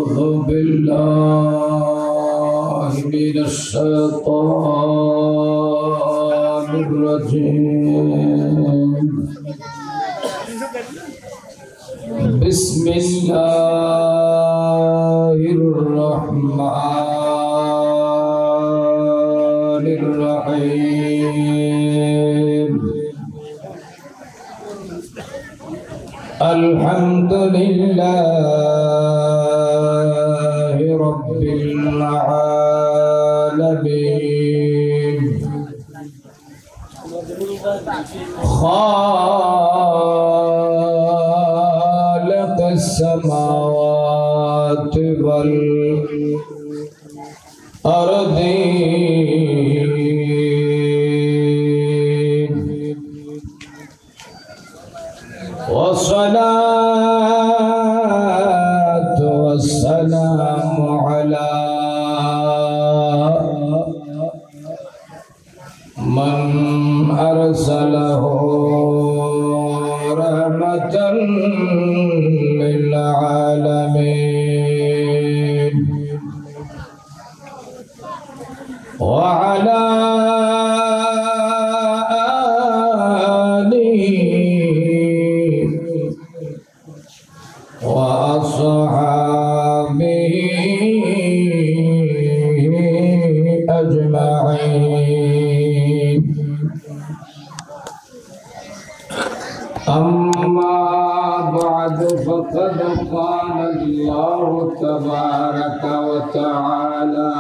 أعوذ بالله من الشيطان الرجيم بسم الله الرحمن الرحيم الحمد لله رب العالمين خالق السماوات والأرضين والصلاة والسلام على من أرسله رحمة للعالمين وعلى آله وأصحابه أجمعين أما بعد فقد قال الله تبارك وتعالى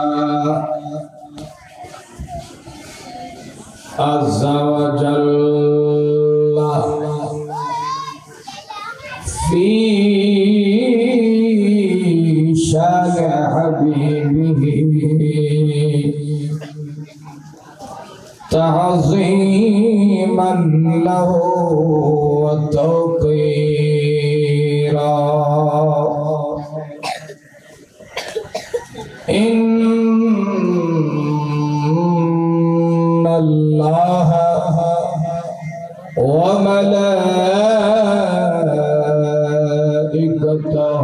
عز وجل في شان حبيبه تعظيما له وتوقيرا إن الله وملائكته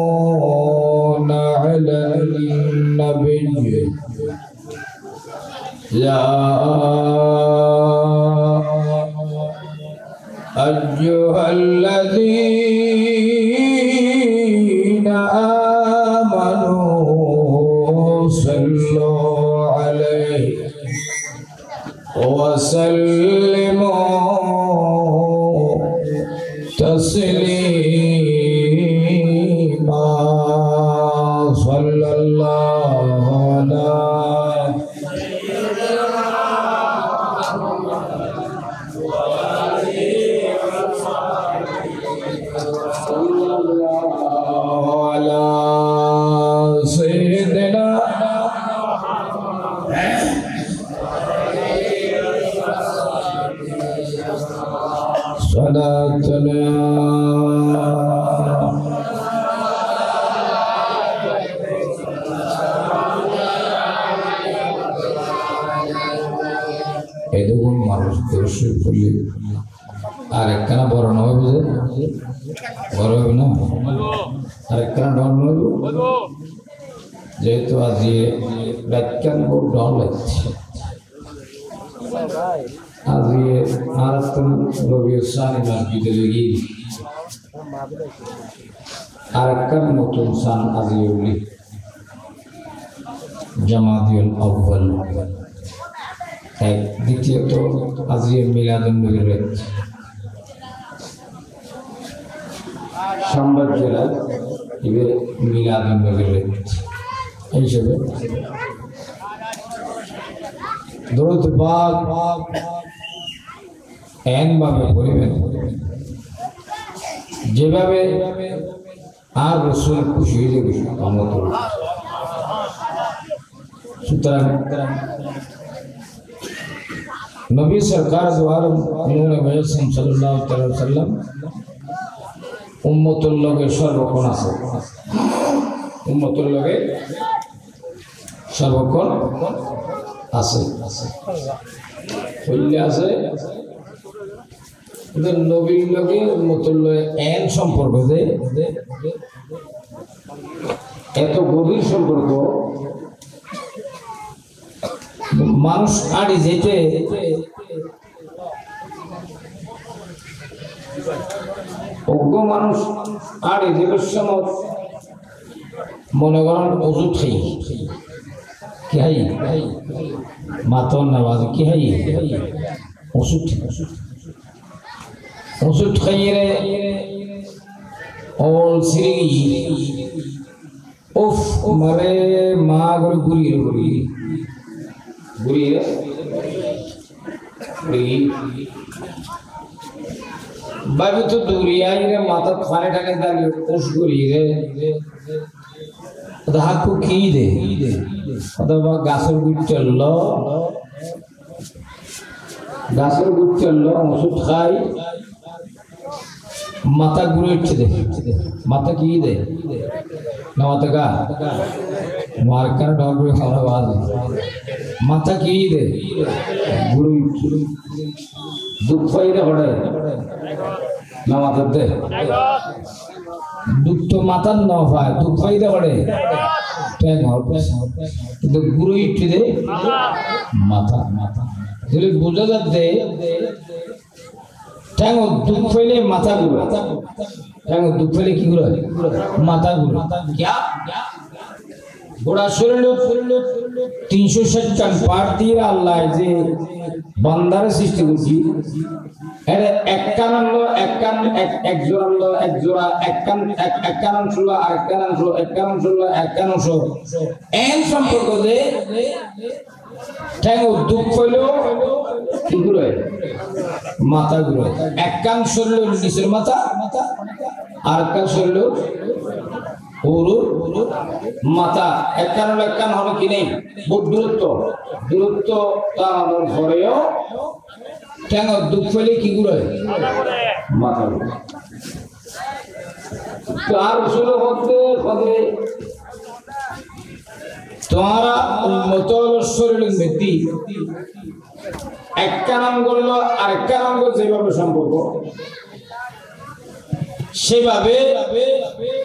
يصلون على النبي يا أيها الذين آمنوا صلوا عليه وسلموا تسليما صلى الله على سيدنا صلاتنا এরকম মানুষ দর্শক করলে আর একখানা বড় নয় বুঝে বড় হবে না আর একখানা ডন নইব যেহেতু আজ ব্যাখ্যান বহু ডন লাগছে আজ মারাত্মক রবির সানি মার্কিটে লেগে আর একখান নতুন সান আজি উল্লি জামাদিউল আউয়াল এক দ্বিতীয়ত আজি মিলাদুন নবীর রাত সোমবার জেলা এবার মিলাদুন নবীর রাত এই হিসেবে দরুদ পাক এমনভাবে পড়িবেন যেভাবে আর রাসূল খুশি হয়ে যাবে আমত সুতরাং नबी सरकार द्वारा उन्होंने वैसम सल्लल्लाहु अलैहि वसल्लम उम्मतुल लोगे सर्वक्षण আছে उम्मतुल लोगे सर्वक्षण আছে হইলে আছে নবীর লগে উম্মতের লগে এন সম্পর্ক যে এত গভীর সম্পর্ক মানুষ আড়ি যেতে অজ্ঞ মানুষ আড়ি যেবার সময় মনে করেন ওষুধ খাই কি হাই মাতন নামাজ কি হাই ওষুধ ওষুধ খাইয়ে অল সিরিগি উফ মারে মা করে গুড়িয়ে গুড়িয়ে বাবু তো দৌড়িয়াই রে মাথা খানে টানে দাঁড়িয়ে উস গুড়িয়ে হাকু কি দে অথবা গাছের গুড় চললো ওষুধ খাই মাথা ঘুরে উঠছে দে মাথা কি দে না মাথা গা মার কেন ডর করে খাওয়া বাজ মাথা কি দে ঘুরে উঠছে দুঃখ পাইলে হড়ে না মাথার দে দুঃখ তো মাথার না পায় দুঃখ পাইলে হড়ে কিন্তু ঘুরে উঠছে দে মাথা যদি বোঝা যাচ্ছে ট্যাঙ্গো দুঃখ পাইলে মাথা ঘুরে ট্যাঙ্গো দুঃখ পাইলে কি ঘুরে মাথা ঘুরে গোড়া শরীর 360 পার দিয়ে আল্লাহ যে বান্দার সৃষ্টি করছি এর এক কান আনলো এক কান এক জোড়া আনলো এক জোড়া এক কান অংশ আর এক কান অংশ এক কান অংশ এক কান অংশ এন সম্পর্ক যে ট্যাঙ্গো দুঃখ পাইলেও কি ঘুরে মাথা ঘুরে এক কান শরীর নিচের মাথা আর কান শরীর মাথা এক কান হলো কি নেই বহুত দূরত্ব তার ঘরেও কেন দুঃখ পেলে কি ঘুরে মাথা তার শুরু হতে হবে তোমারা উন্মত শরীর ব্যক্তি এক কান করলো আর এক কান যেভাবে সম্পর্ক সেভাবে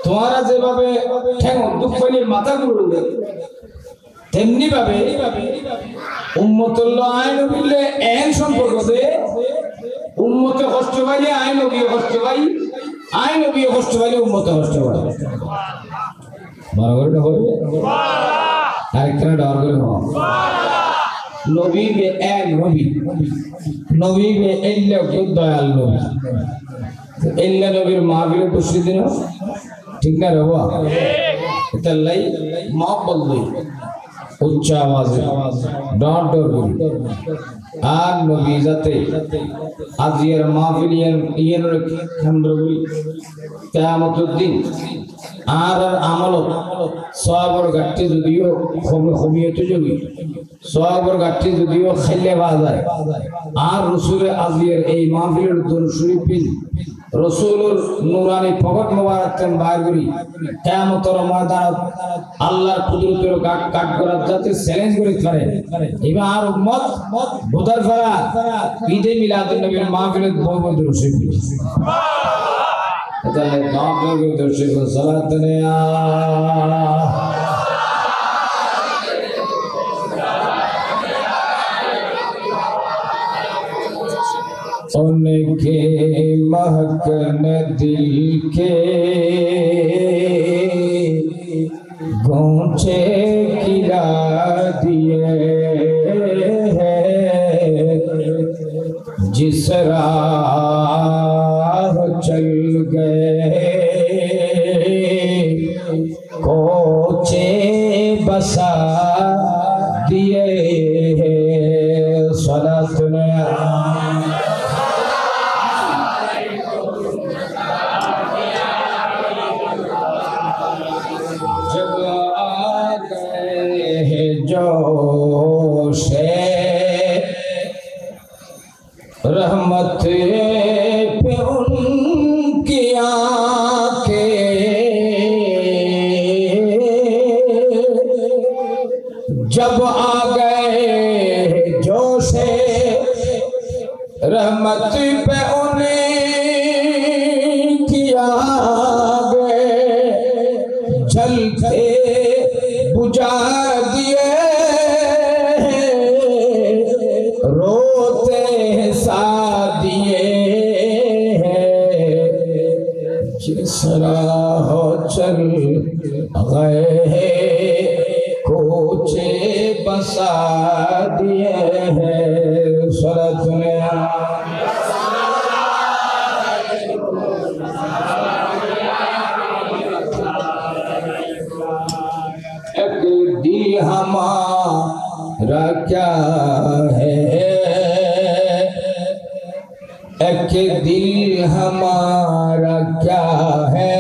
তোমারা যেভাবে দুঃখ পেলে মাথা ঘুরবে তেমনি ভাবে উম্মতুল্লাহ আইন বললে এন সম্পর্ক যে উম্মতে কষ্ট পাইলে আইন বিয়ে কষ্ট পাই আইন বিয়ে কষ্ট পাইলে উম্মতে কষ্ট পাই বরাবর না বলবে আরেকটা ডর করে নবী বে এক নবী বে এল্লা দয়াল নবী এল্লা নবীর মাহফিলে বসে দিন ঠিক না রে বাবা তাই মহব্বত দেই উচ্চ আওয়াজে ডর করি আর নবী যাতে আজিয়ার মাহফিল ইয়ের কেন্দ্র করি কিয়ামতের দিন আর আমল সওয়াবের ঘাটতি যদিও কমিয়েতে যোগী সওয়াবের ঘাটতি যদিও খাইলে পাওয়া যায় আর রসুলের আজিয়ার এই মাহফিলের দরুদ শরীফ রসুলের নুরানি পকেট মোবারক বাইর করি কিয়ামতের ময়দানত আল্লাহর কুদরতের কাট করার যাতে চ্যালেঞ্জ করে করে এবার উম্মত বুদার ফরা ঈদে মিলাদুন নবীর মাহফিলে বহু দরুদ শরীফ সুবহানাল্লাহ তাহলে নাম করে দরুদ শরীফ সালাত নেয়া उनके महकन दिल के गूंचे गिरा दिए हैं जिस राह चल गए कोचे बसा दिए हैं सलात रहमत पे उनकी आंखें जब आ गए जोशे रहमत पे पे उन्हें किया जलते बुझा दिए रोते सा दिए जिस राह चल गए कोचे बसा दिए हैं शरत में एक दिल हमारा क्या है एक दिल हमारा क्या है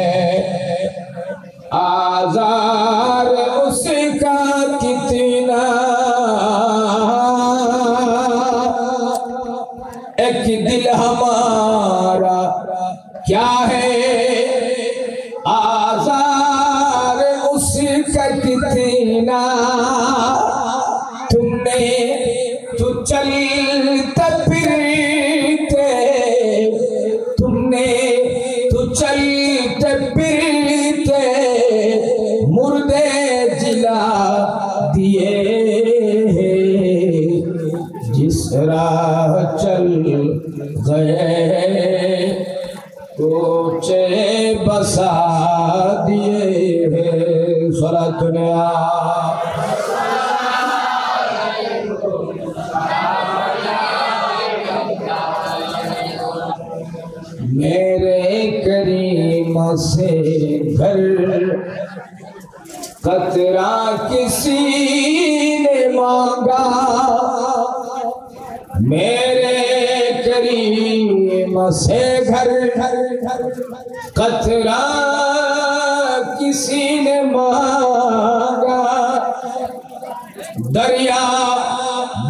आज़ार उसका कितना एक दिल हमारा क्या है आज़ार उसका कितना तुमने तो चलते फिरते तुमने तो चलते फिरते मुर्दे जिला दिए जिस राह चल गए कोचे बसा दिए शरत ने मेरे करीम से घर कतरा किसी ने मांगा मेरे करीम से घर कतरा किसी ने मांगा दरिया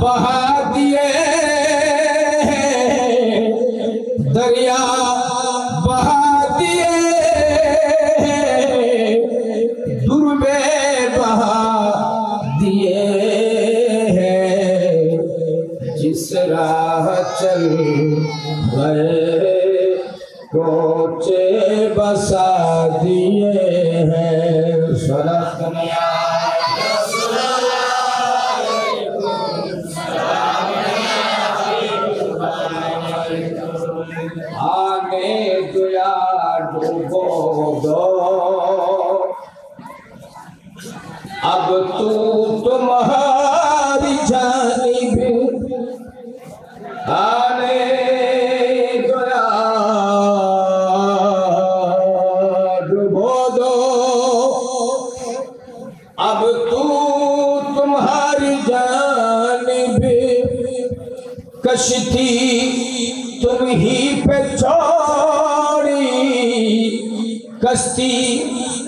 बहा दिए दरिया बहा दिए दुर्बे बहा दिए जिस राह चल गए कोचे बसा दिए हैं शरत में आने दुआ डूबो दो अब तू तुम्हारी जानिब आने दुआ डूबो दो अब तू तुम्हारी जानिब कश्ती तुम ही पे छोड़ी कश्ती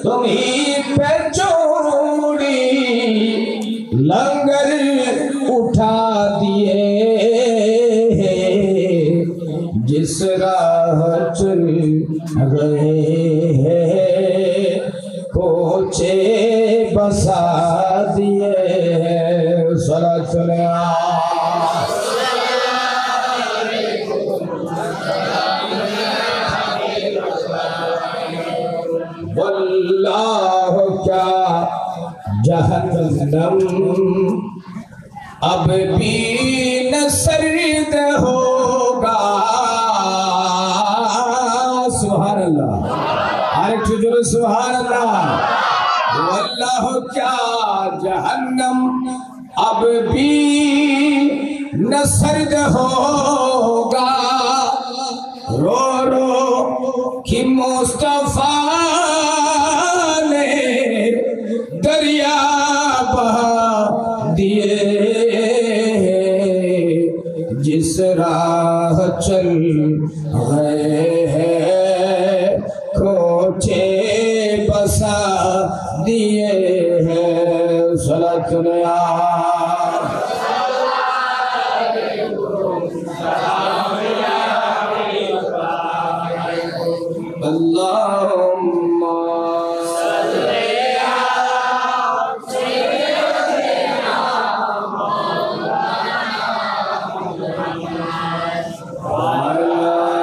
तुम ही पे छोड़ी लंगर उठा दिए जिस राह चल गए कोचे बसा दिए शरत ने वल्लाह क्या जहन्नम अब भी न सर्द होगा सुभान अल्लाह अरे ठुजर सुभान अल्लाह वल्लाह क्या जहन्नम अब भी न सर्द होगा रो रो कि मुस्तफा दरिया बहा दिए जिस राह चल गए हैं कोचे बसा दिए हैं सलत ने अल्लाहुम्मा Allah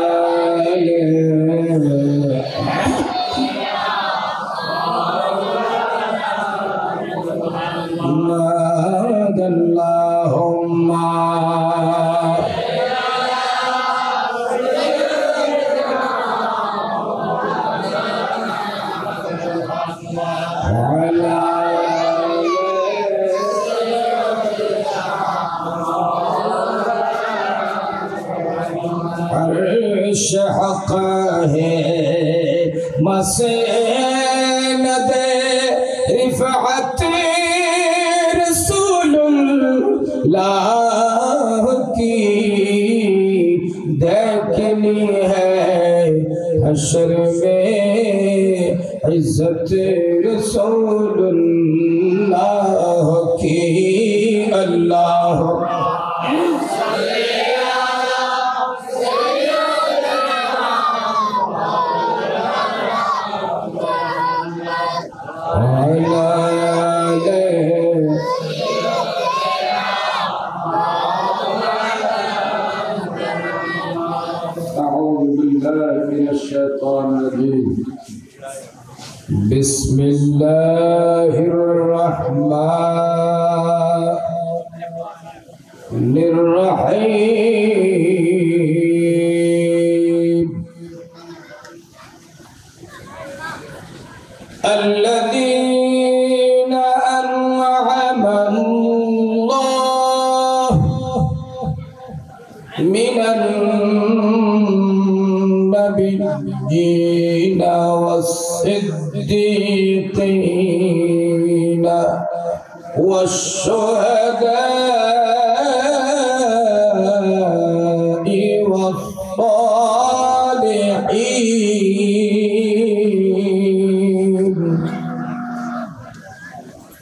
अर्श हक है मसनद रिफ़अत रसूलुल्लाह की देखनी है हश्र में इज्जत रसूलुल्लाह की। अल्लाह बिस्मिल्लाहिर्रहमानिर्रहीम अल्लज़ीना अन्अमल्लाहु मिनन नबिय्यीना वस्सिद्दीक़ीन वश्शुहदाኢ वस्सालिहीन।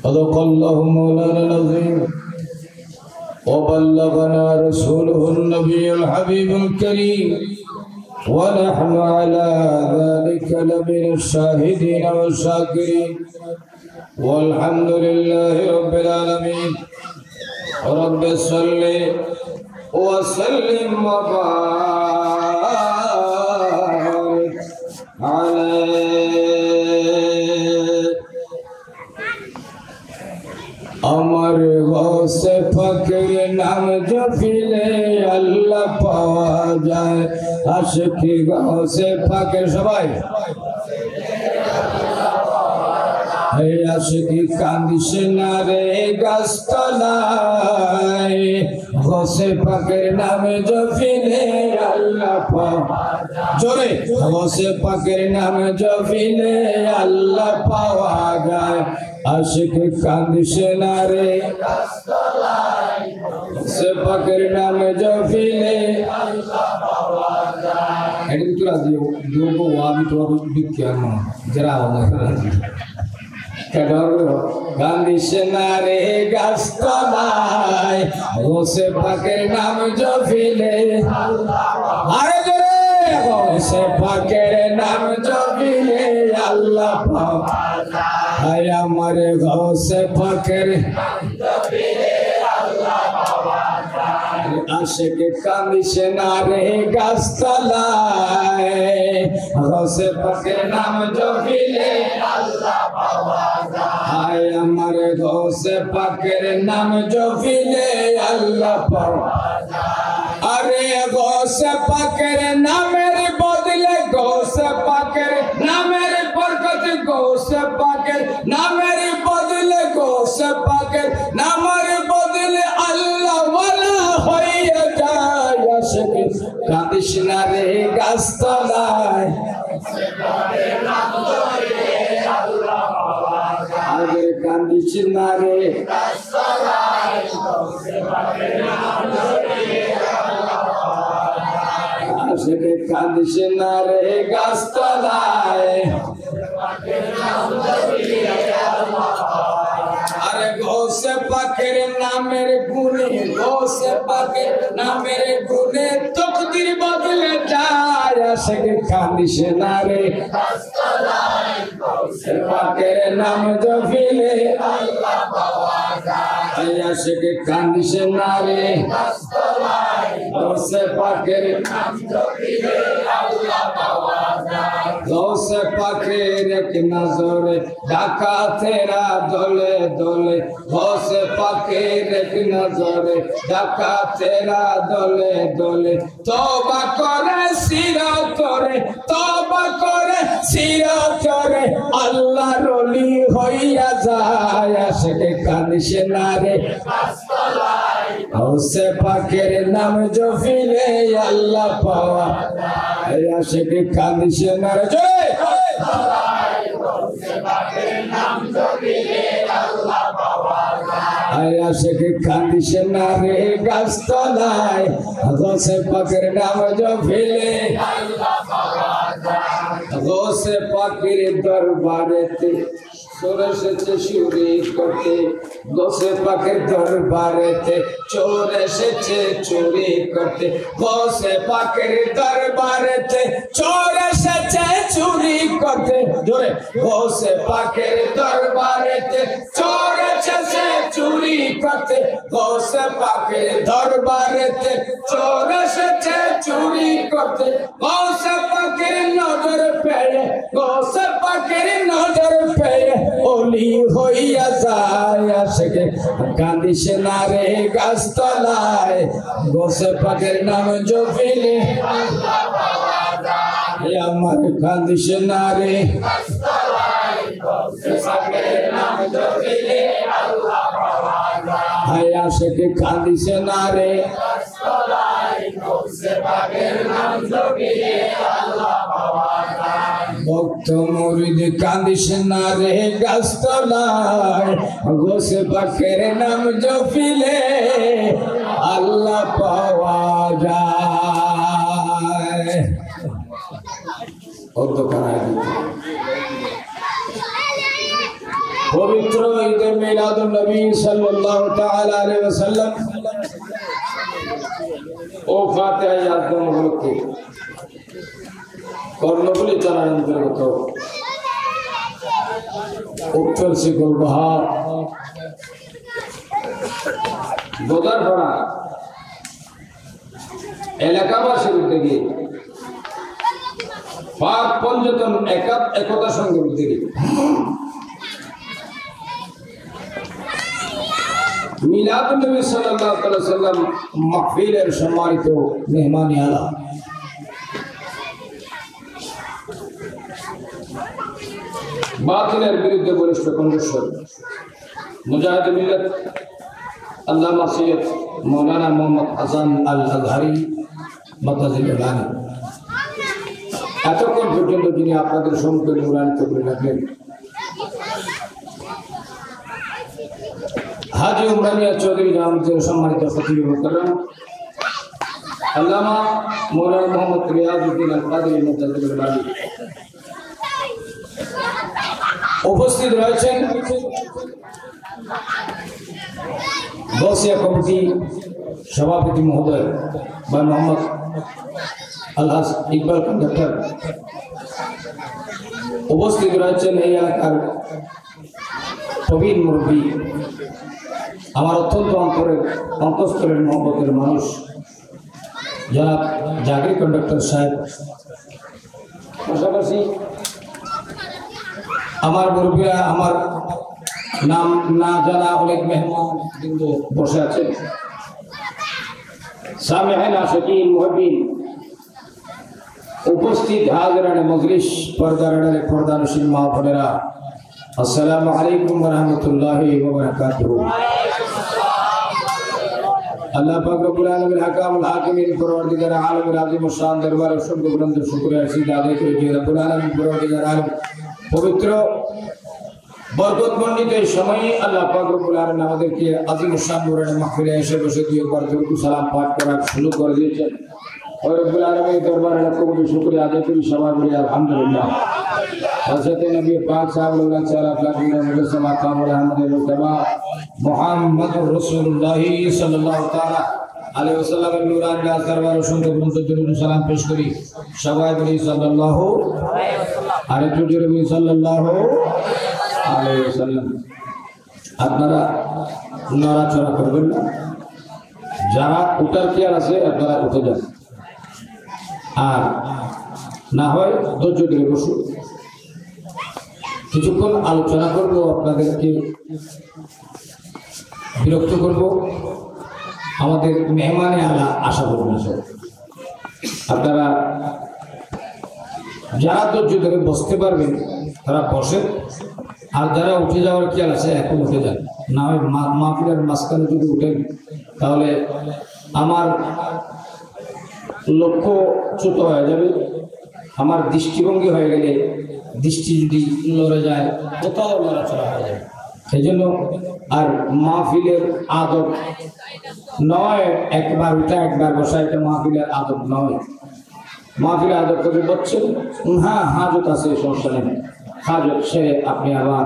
सदक़ल्लाहु मौलाना अज़ीम वबल्लगना रसूलुहुन नबियुल हबीबुल करीम ونحن على ذلك لمن الشاهدين والشاكرين والحمد لله رب العالمين رب صل وسلم وبارك عليه अमर गौसे फकीर नाम जपिले अल्लाह पावा जाए आशिकी गौसे फकीर सबाई आशिकी कांदिश नारे गास्तलाए गौसे फकीर नाम जपिले अल्लाह पावा जोरे गौसे फकीर नाम जपिले अल्लाह पावा जाए आशिक कांदिश नारे से फकीर नाम जफिले एडिट करा दियो दोगो वाबी तो विज्ञान जरा राजी कदरो कांदिश नारे गास्तलाय से फकीर नाम जफिले अरे जोरे से फकीर नाम जफिले अल्लाह पावा हाय हमारे गौसे फकीर आशिक कांदिश नारे गास्तलाए गौसे फकीर नाम जफिले अल्लाह पावा हाय हमारे गौसे फकीर नाम जफिले अल्लाह पावा अरे गौसे फकीर नामेर बदले गौसे फकीर नामेर बरकत गौसे फकीर नामेर बदले गौसे फकीर नामेर बदले अल्लाह वाला होइए जाए आशिक कांदिश नारे गास्तलाए अरे कांदिश नारे गास्तलाए आशिक कांदिश नारे गास्तलाए अरे गौसे फकीर नामेर गुने गौसे फकीर नामेर गुने तकदीर बदले जाए आशिक कांदिश नारे गास्तलाए गौसे फकीर नाम जफिले अल्लाह पावा जाए आशिक कांदिश नारे गास्तलाए गौसे फकीर नाम जफिले अल्लाह पावा जाए गौसे फकीर एक नजर ढाका तेरा दोले दोले गौसे फकीर एक नजर ढाका तेरा दोले दोले तौबा करे सिरा करे तौबा करे सिरा करे अल्लाह रोली होइया जाए आशिक कांदिश नारे गास्तलाए गौसे पाकेर नाम जो फिले अल्लाह पावा आशिक कांदिशे नारे जोरे गौसे पाकेर नाम जो फिले अल्लाह पावा आशिक कांदिशे नारे गास्तलाय गौसे पाकेर नाम जो फिले अल्लाह पावा गौसे पाकेर दरबारेते सोरेशे चोरी करते गौसे पाकेर दरबारेते चोरेशे चोरी करते गौसे पाकेर दरबारेते चोरेशे चोरी करते जोरे गौसे पाकेर दरबारेते चोरेशे चोरी करते गौसे पाकेर दरबारेते चोरेशे चोरी करते गौसे पाकेर नजर पेये गौसे पाकेर नजर पेये ओली होइया যায় আশিকে কান্দিসে না রে গাছতলায় গৌসে পাকের নাম জপিলে আল্লাহ পাওয়া যায় আমার কান্দিসে না রে গাছতলায় গৌসে পাকের নাম জপিলে আল্লাহ পাওয়া যায় আশিকে কান্দিসে না রে গাছতলায় গৌসে পাকের নাম জপিলে আল্লাহ পাওয়া যায় ভক্ত মুরিদ কান্দিস না রে গাছতলায় গৌসে পাকের নাম জপিলে আল্লাহ পাওয়া যায় পবিত্র ঈদে মিলাদুন নবী সাল্লাল্লাহু তাআলা আলাইহি ওয়াসাল্লাম ও ফাতিহা ইয়াদম হতে কর্ণফুলী থানার অন্তর্গত উত্তর শিকল বাহার গোদারপাড়া এলাকাবাসীর উদ্যোগে পাক পঞ্চতন একতা সংঘের উদ্যোগে মিলাদুন নবী সাল্লাল্লাহু আলাইহি ওয়াসাল্লাম মাহফিলের সম্মানিত মেহমানি আলা বাতিলের বিরুদ্ধে বলিষ্ঠ কণ্ঠস্বর মুজাহিদ মিল্লাত আল্লামা সৈয়দ মৌলানা মোহাম্মদ হাসান আল আজহারি মাতাজিল গানি এতক্ষণ পর্যন্ত যিনি আপনাদের সম্মুখে নুরানিত করে রাখলেন হাজী উমরানিয়া চৌধুরী জামাতের সম্মানিত খতিব মুকররম আল্লামা মৌলানা মোহাম্মদ রিয়াজউদ্দিন আল কাদরি মাতাজিল গানি উপস্থিত রয়েছেন গৌসিয়া কমিটি সভাপতি মহোদয় ভাই মোহাম্মদ আলহাজ ইকবাল কন্ডাক্টর উপস্থিত রয়েছেন এই এলাকার প্রবীণ মুরব্বী আমার অত্যন্ত অন্তঃস্থলের মহব্বতের মানুষ জনাব জাকির কন্ডাক্টর সাহেব পাশাপাশি আমার মুরব্বীরা আমার নাম না জানা অনেক মেহমান কিন্তু বসে আছেন সামিঈন আশিকিন মুহিব্বিন উপস্থিত হাজিরানে মজলিস পর্দারানে পর্দানশীল মা বোনেরা আসসালামু আলাইকুম ওয়া রাহমাতুল্লাহি ওয়া বারাকাতুহু আল্লাহ পাক রব্বুল আলামিন হাকামুল হাকিমিন পরওয়ারদিগার আলমের আযীম শান দরবারে অসংখ্য বুলন্দ শুকরিয়া রসিদ আদায় করে যে রব্বুল আলামিন পরওয়ারদিগার আলম পবিত্র বরকতমণ্ডিত এই সময়ে আল্লাহ পাক রব্বুল আলামিন আমাদেরকে আযীম শান নূরানি মাহফিলে এসে বসে দুইবার দরুদ সালাম পাঠ করার সুযোগ করে দিয়েছেন ওই রব্বুল আলামিনের দরবারে লাখ কোটি শুকরিয়া আদায় করি সবাই বলি আলহামদুলিল্লাহ হযরত নবী পাক সাল্লাল্লাহু আলাইহি ওয়াসাল্লাম কামুল আহমদের মুস্তাফা মুহাম্মদুর রাসূলুল্লাহ সাল্লাল্লাহু তাআলা আলাইহি ওয়াসাল্লামের নূরানি দরবারে অসংখ্য দরুদ সালাম পেশ করি সবাই বলি সাল্লাল্লাহু আলাইহি ওয়াসাল্লাম আর একটু জোরে বলি সাল্লাল্লাহু আলাইহি ওয়াসাল্লাম আপনারা নড়াচড়া করবেন না যারা উঠার খেয়াল আছে আপনারা উঠে যান আর না হয় ধৈর্য ধরে বসুন কিছুক্ষণ আলোচনা করবো আপনাদেরকে বিরক্ত করব আমাদের মেহমানে আলা আশা করবেন আপনারা যারা ধৈর্য ধরে বসতে পারবেন তারা বসেন আর যারা উঠে যাওয়ার খেয়াল আছে এখন উঠে যান, না হয় মাহফিলের মাঝখানে যদি উঠেন তাহলে আমার লক্ষ্য ছোট হয়ে যাবে, আমার দৃষ্টিভঙ্গি হয়ে গেলে দৃষ্টি যদি লড়ে যায় কোথাও লড়াচড়া হয়ে যাবে। সেই জন্য আর মাহফিলের আদব নয় একবার উঠা একবার বসা, এটা মাহফিলের আদব নয়। মাহফিলের আদব করে বলছেন হ্যাঁ হাজত আছে সমস্যা নেই, হাজত সে আপনি আবার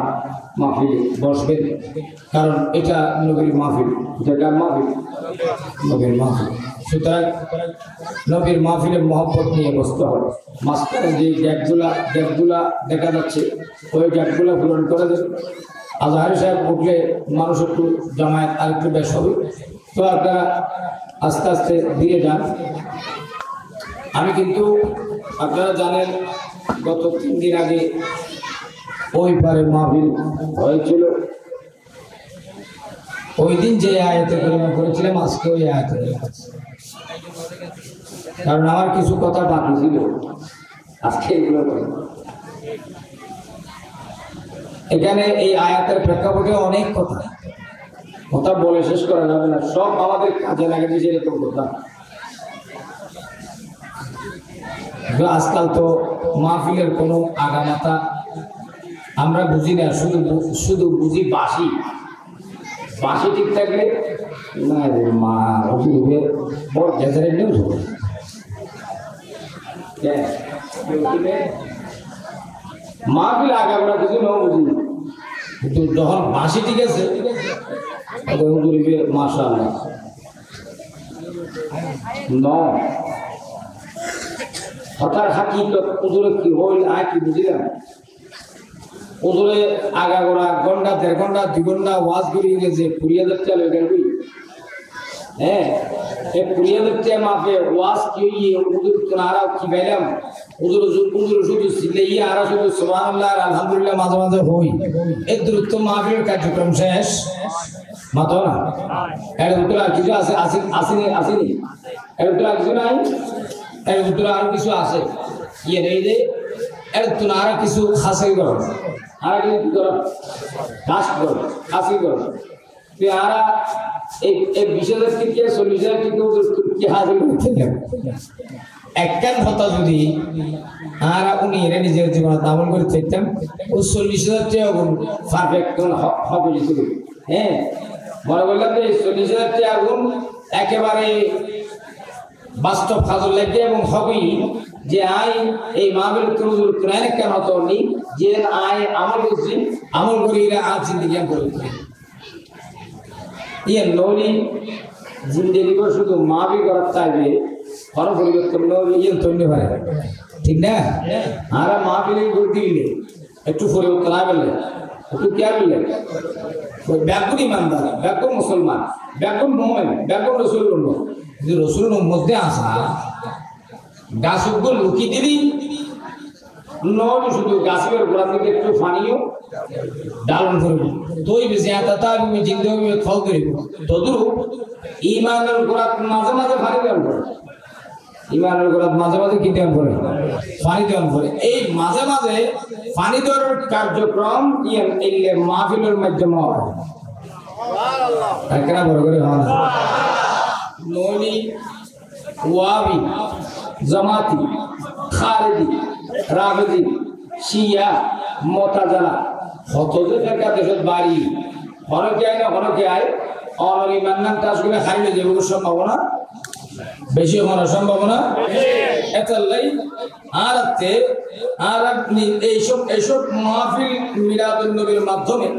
মাহফিল বসবেন, কারণ এটা নবীর মাহফিল, এটা মাহফিল নবীর মাহফিল। সুতরাং নবীর মাহফিলের মহব্বত নিয়ে বসতে হবে। মাঝখানে যে গ্যাপগুলা দেখা যাচ্ছে ওই গ্যাপগুলা পূরণ করে দেন। আজহারি সাহেব উঠলে মানুষ একটু জামায়াত আর একটু বেশ হবে, তো আপনারা আস্তে আস্তে দিয়ে যান। আমি কিন্তু আপনারা জানেন গত 3 দিন আগে ওই পারে মাহফিল হয়েছিল, ওই দিন যে আয়াতে কারিমা করেছিলাম আজকে ওই আয়াতে কারিমা, কারণ আমার কিছু কথা বাকি ছিল আজকে এগুলো করি। এখানে এই আয়াতের প্রেক্ষাপটে অনেক কথা বলে শেষ করা যাবে না, সব আমাদের কাজে লাগে দিয়েছে এরকম কথা। আজকাল তো মাহফিলের কোনো আগামাতা আমরা বুঝি না, শুধু বুঝি বাঁশি ঠিক থাকলে না রে মা বড় গেজারের নিউজ হবে মাহফিল আগে আমরা কিছু না বুঝি, কিন্তু যখন বাঁশি ঠিক আছে মাশাআল্লাহ হঠাৎ হাকিকত হুজুরে কি হইল আয় কি বুঝিলাম। হুজুরে আগাগোড়া ঘন্টা 1.5 ঘন্টা 2 ঘন্টা ওয়াজ করিয়ে গেছে 20,000 টাকা লেগে গেল। হ্যাঁ এই 20,000 টাকা মাপে ওয়াজ কি হুজুর তোনারা কি বাইলাম হুজুর শুধু সিলাইয়া আর শুধু সুবহানাল্লাহ আর আলহামদুলিল্লাহ মাঝে মাঝে হই এই দ্রুত মাহফিলের কার্যক্রম শেষ মাতো না। এর উত্তর আর কিছু আছে আসেনি এর উত্তর আর কিছু নাই, এর উত্তর আর কিছু আছে ইয়ে নেই যে এর উত্তর আর কিছু খাসি করো আর কিছু করো খাসি করো তুই আর এই 20,000 থেকে 40,000 থেকে কি হাজির করতে একখান কথা যদি আর উনি এরা নিজের জীবনে আমল করে চাইতাম ও 40,000 টাকা পারফেক্ট হবে যেত। হ্যাঁ মনে বললাম যে 40,000 টাকা আগুন একেবারে বাস্তব কাজে লাগে এবং হবেই যে আই এই মাহফিল তুজুর কোরআন কেন তো নি যে আই আমল করছি আমল করি এরা আজ জিন্দেগি করে ইয়ে নলি জিন্দেগি করে শুধু মাহফিল করার চাইবে কোনো পরিবর্তন ইয়ে তৈরি হয় ঠিক না। আর মাহফিল করতে গেলে একটু পরিবর্তন আসবে একটু কে আসবে ওই ব্যাকুন ইমানদার ব্যাকুন মুসলমান ব্যাকুন মোমেন ব্যাকুন রসুল যদি রসুলের মধ্যে আসা গাছগুলো লুকিয়ে দিবি নয় শুধু গাছের গোড়া থেকে একটু পানিও ডালন করবি তুই বেশি আতা আমি জিন্দে ফল করিব তদুর ইমানের গোড়া মাঝে মাঝে পানি দেওয়ান করে ইমানের গোড়া মাঝে মাঝে কি দেওয়ান করে পানি দেওয়ান করে এই মাঝে মাঝে পানি দেওয়ার কার্যক্রম মাহফিলের মাধ্যমে হয় কেনা বড় করে নলি ওয়াবি জামাতি খালেদি রাবেদি শিয়া মতাজালা হতজে দেখা দেশের বাড়ি হরকে আয় না হরকে আয় অনরি মান্নান কাজগুলো খাইলে যে সম্ভাবনা বেশি হওয়ার সম্ভাবনা এতলাই আর আপনি এইসব মাহফিল মিলাদুন নবীর মাধ্যমে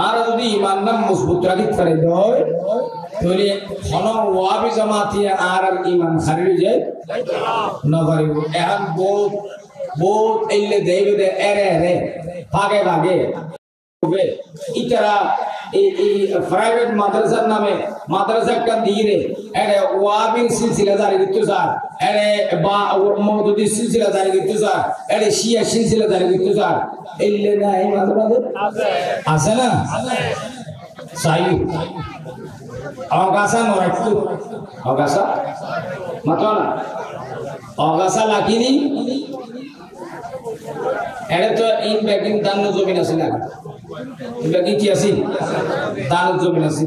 আর যদি ইমান নাম মজবুত রাখতে পারে হয় তাহলে হন ওয়াবি জামাতি আর ইমান হারিয়ে যায় না পারিব এখন বহুত এলে দেবে দে এরে ভাগে ভাগে ইতারা এই প্রাইভেট মাদ্রাসার নামে মাদ্রাসা একটা দিয়ে এরে ওয়াবিন সিলসিলা জারি দিতে স্যার এরে বা মওদুদি সিলসিলা জারি দিতে স্যার এরে শিয়া সিলসিলা জারি দিতে স্যার এলে না এই মাদ্রাসা আছে না সাই অগাসা নরাইতু অগাসা মাতো না অগাসা লাগিনি এরে তো ইন ব্যাকিং দান জমিন আছে না এটা কি আছে দান জমি আছে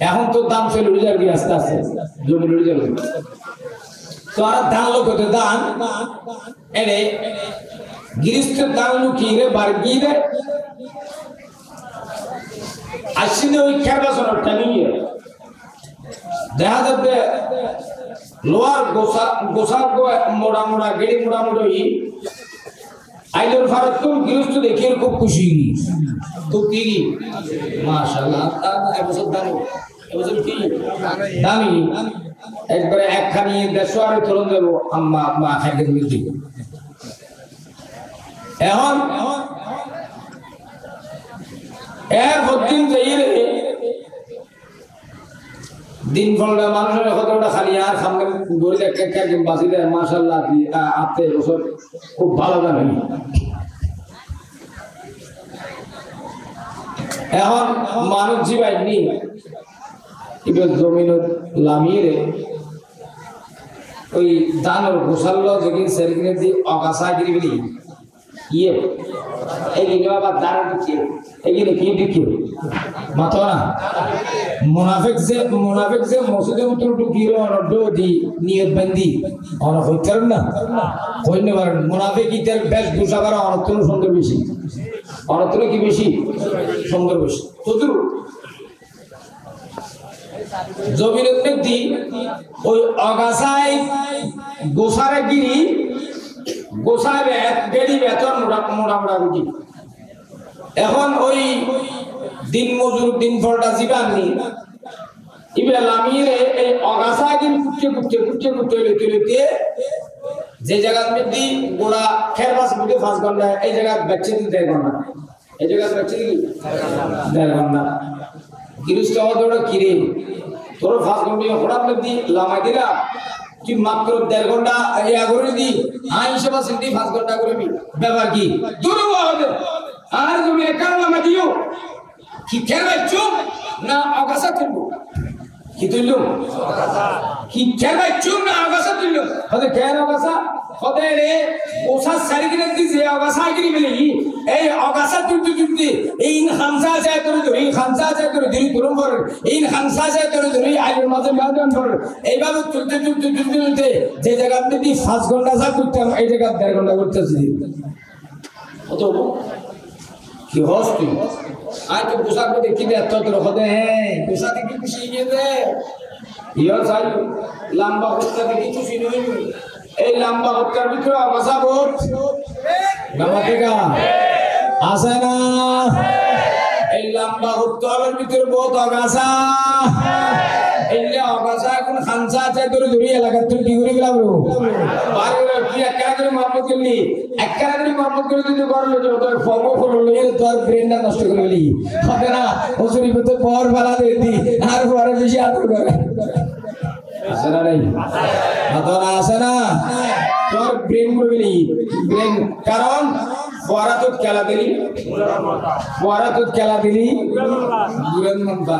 এখন তো দাম চলে উড়ে যাবে আস্তে আস্তে জমি উড়ে যাবে তো আর দান লোক দান এনে গৃহস্থের দান লুকিয়ে বাড়িয়ে আসলে ওই খেরবাসনটা নিয়ে দেখা যাবে লোহার গোসা মোড়া মোড়া গেড়ি মোড়া মোড়ি আইলের ভারত তো গৃহস্থ দেখে খুব খুশি তো কি মাশাআল্লাহ এবছর দামি এবছর কি দামি একবারে একখানি দেড়শো আরে তরুণ দেবো আম্মা মা খাইতে দিবি এখন এর প্রতিদিন যাই রে দিন ফলটা মানুষের কতটা খালি আর সামনে গড়ি একটা বাঁচি দেয় মাশাআল্লাহ আপনি এবছর খুব ভালো জানেন এখন মানুষ জীবাইনি এবার জমিন লামিয়ে রে ওই দানোর গোসাল্ল যেদিন সেরকিনে দিয়ে অগাছা গিরি বলি ইয়ে এইগুলো আবার দাঁড়া দিচ্ছে এইগুলো কি দিচ্ছে মাথা না মুনাফিক যে মসজিদের মতো ঢুকিয়ে অনড দি নিয়ত বান্ধি অন হইতে না হইতে পারেন মুনাফিক ইতার বেশ গুছাবার অনর্থন সুন্দর বেশি অনর্থন কি বেশি সুন্দর বেশি চতুর জমিনের মধ্যে ওই অগাছায় গোসারে গিরি গোসায় গেড়ি বেতন মোড়া মোড়া রুটি এখন ওই দিন মজুর দিন ফলটা জীবাননি এবার লামিয়ে এই অগাছা গিরি কুটতে লইতে যে জায়গার মধ্যে গোড়া খের বাস বুঝে 5 ঘন্টা এই জায়গা বেচে দিতে 1 ঘন্টা এই জায়গা বেচে দিই 1.5 ঘন্টা গৃহস্থ হওয়া কিরে তোর 5 ঘন্টা হঠাৎ মধ্যে লামাই দিলা তুই মাত্র 1.5 ঘন্টা করে দি হিসেবে সিদ্ধি 5 ঘন্টা করে ব্যাপার কি দূর হবে আর তুমি একার নামা দিও কি খেলবে চুপ না আগাছা তুলবো কি তুললো কি খেলবে চুপ না আগাছা তুললো হতে খেয়াল আগাছা হতে রে ওসা সারিগিরে দিছে আগাছা গিরি বলি এই আগাছা তুলতে এই খামসা যায় করে ধরি খামসা যায় করে ধরি তুলম পর এই খামসা যায় করে ধরি আইলের মাঝে মাঝে পর এইভাবে তুলতে যে জায়গাতে দি 5 ঘন্টা যা করতাম এই জায়গা 1.5 ঘন্টা করতেছি কত কি হস্তি আজ তো পোশাক দেখি দে এত তোর হতে হ্যাঁ পোশাক দেখি খুশি গিয়ে দে ইয়া চাই লম্বা হত্যা দেখি খুশি নই এই লম্বা হত্যার ভিতরে আগাছা বহুত নামাতিকা আছে না এই লম্বা হত্যার ভিতরে বহুত আগাছা এই আগাছা এখন খানসা আছে তোর ধরি এলাকা তুই কি করে গেলাম বারে কি একা করে মারমত করলি একা করে মারমত করে দিতে পারলো যে তোর ফর্ম করলো এর তোর ব্রেনটা নষ্ট করে গেলি হবে না ওসরি তো পর বালা দিতি আর পরে বেশি আদর করে আছে না নাই মাথা আছে না তোর ব্রেন করবি ব্রেন কারণ ফরাতুত খেলা দিলি boron মনবা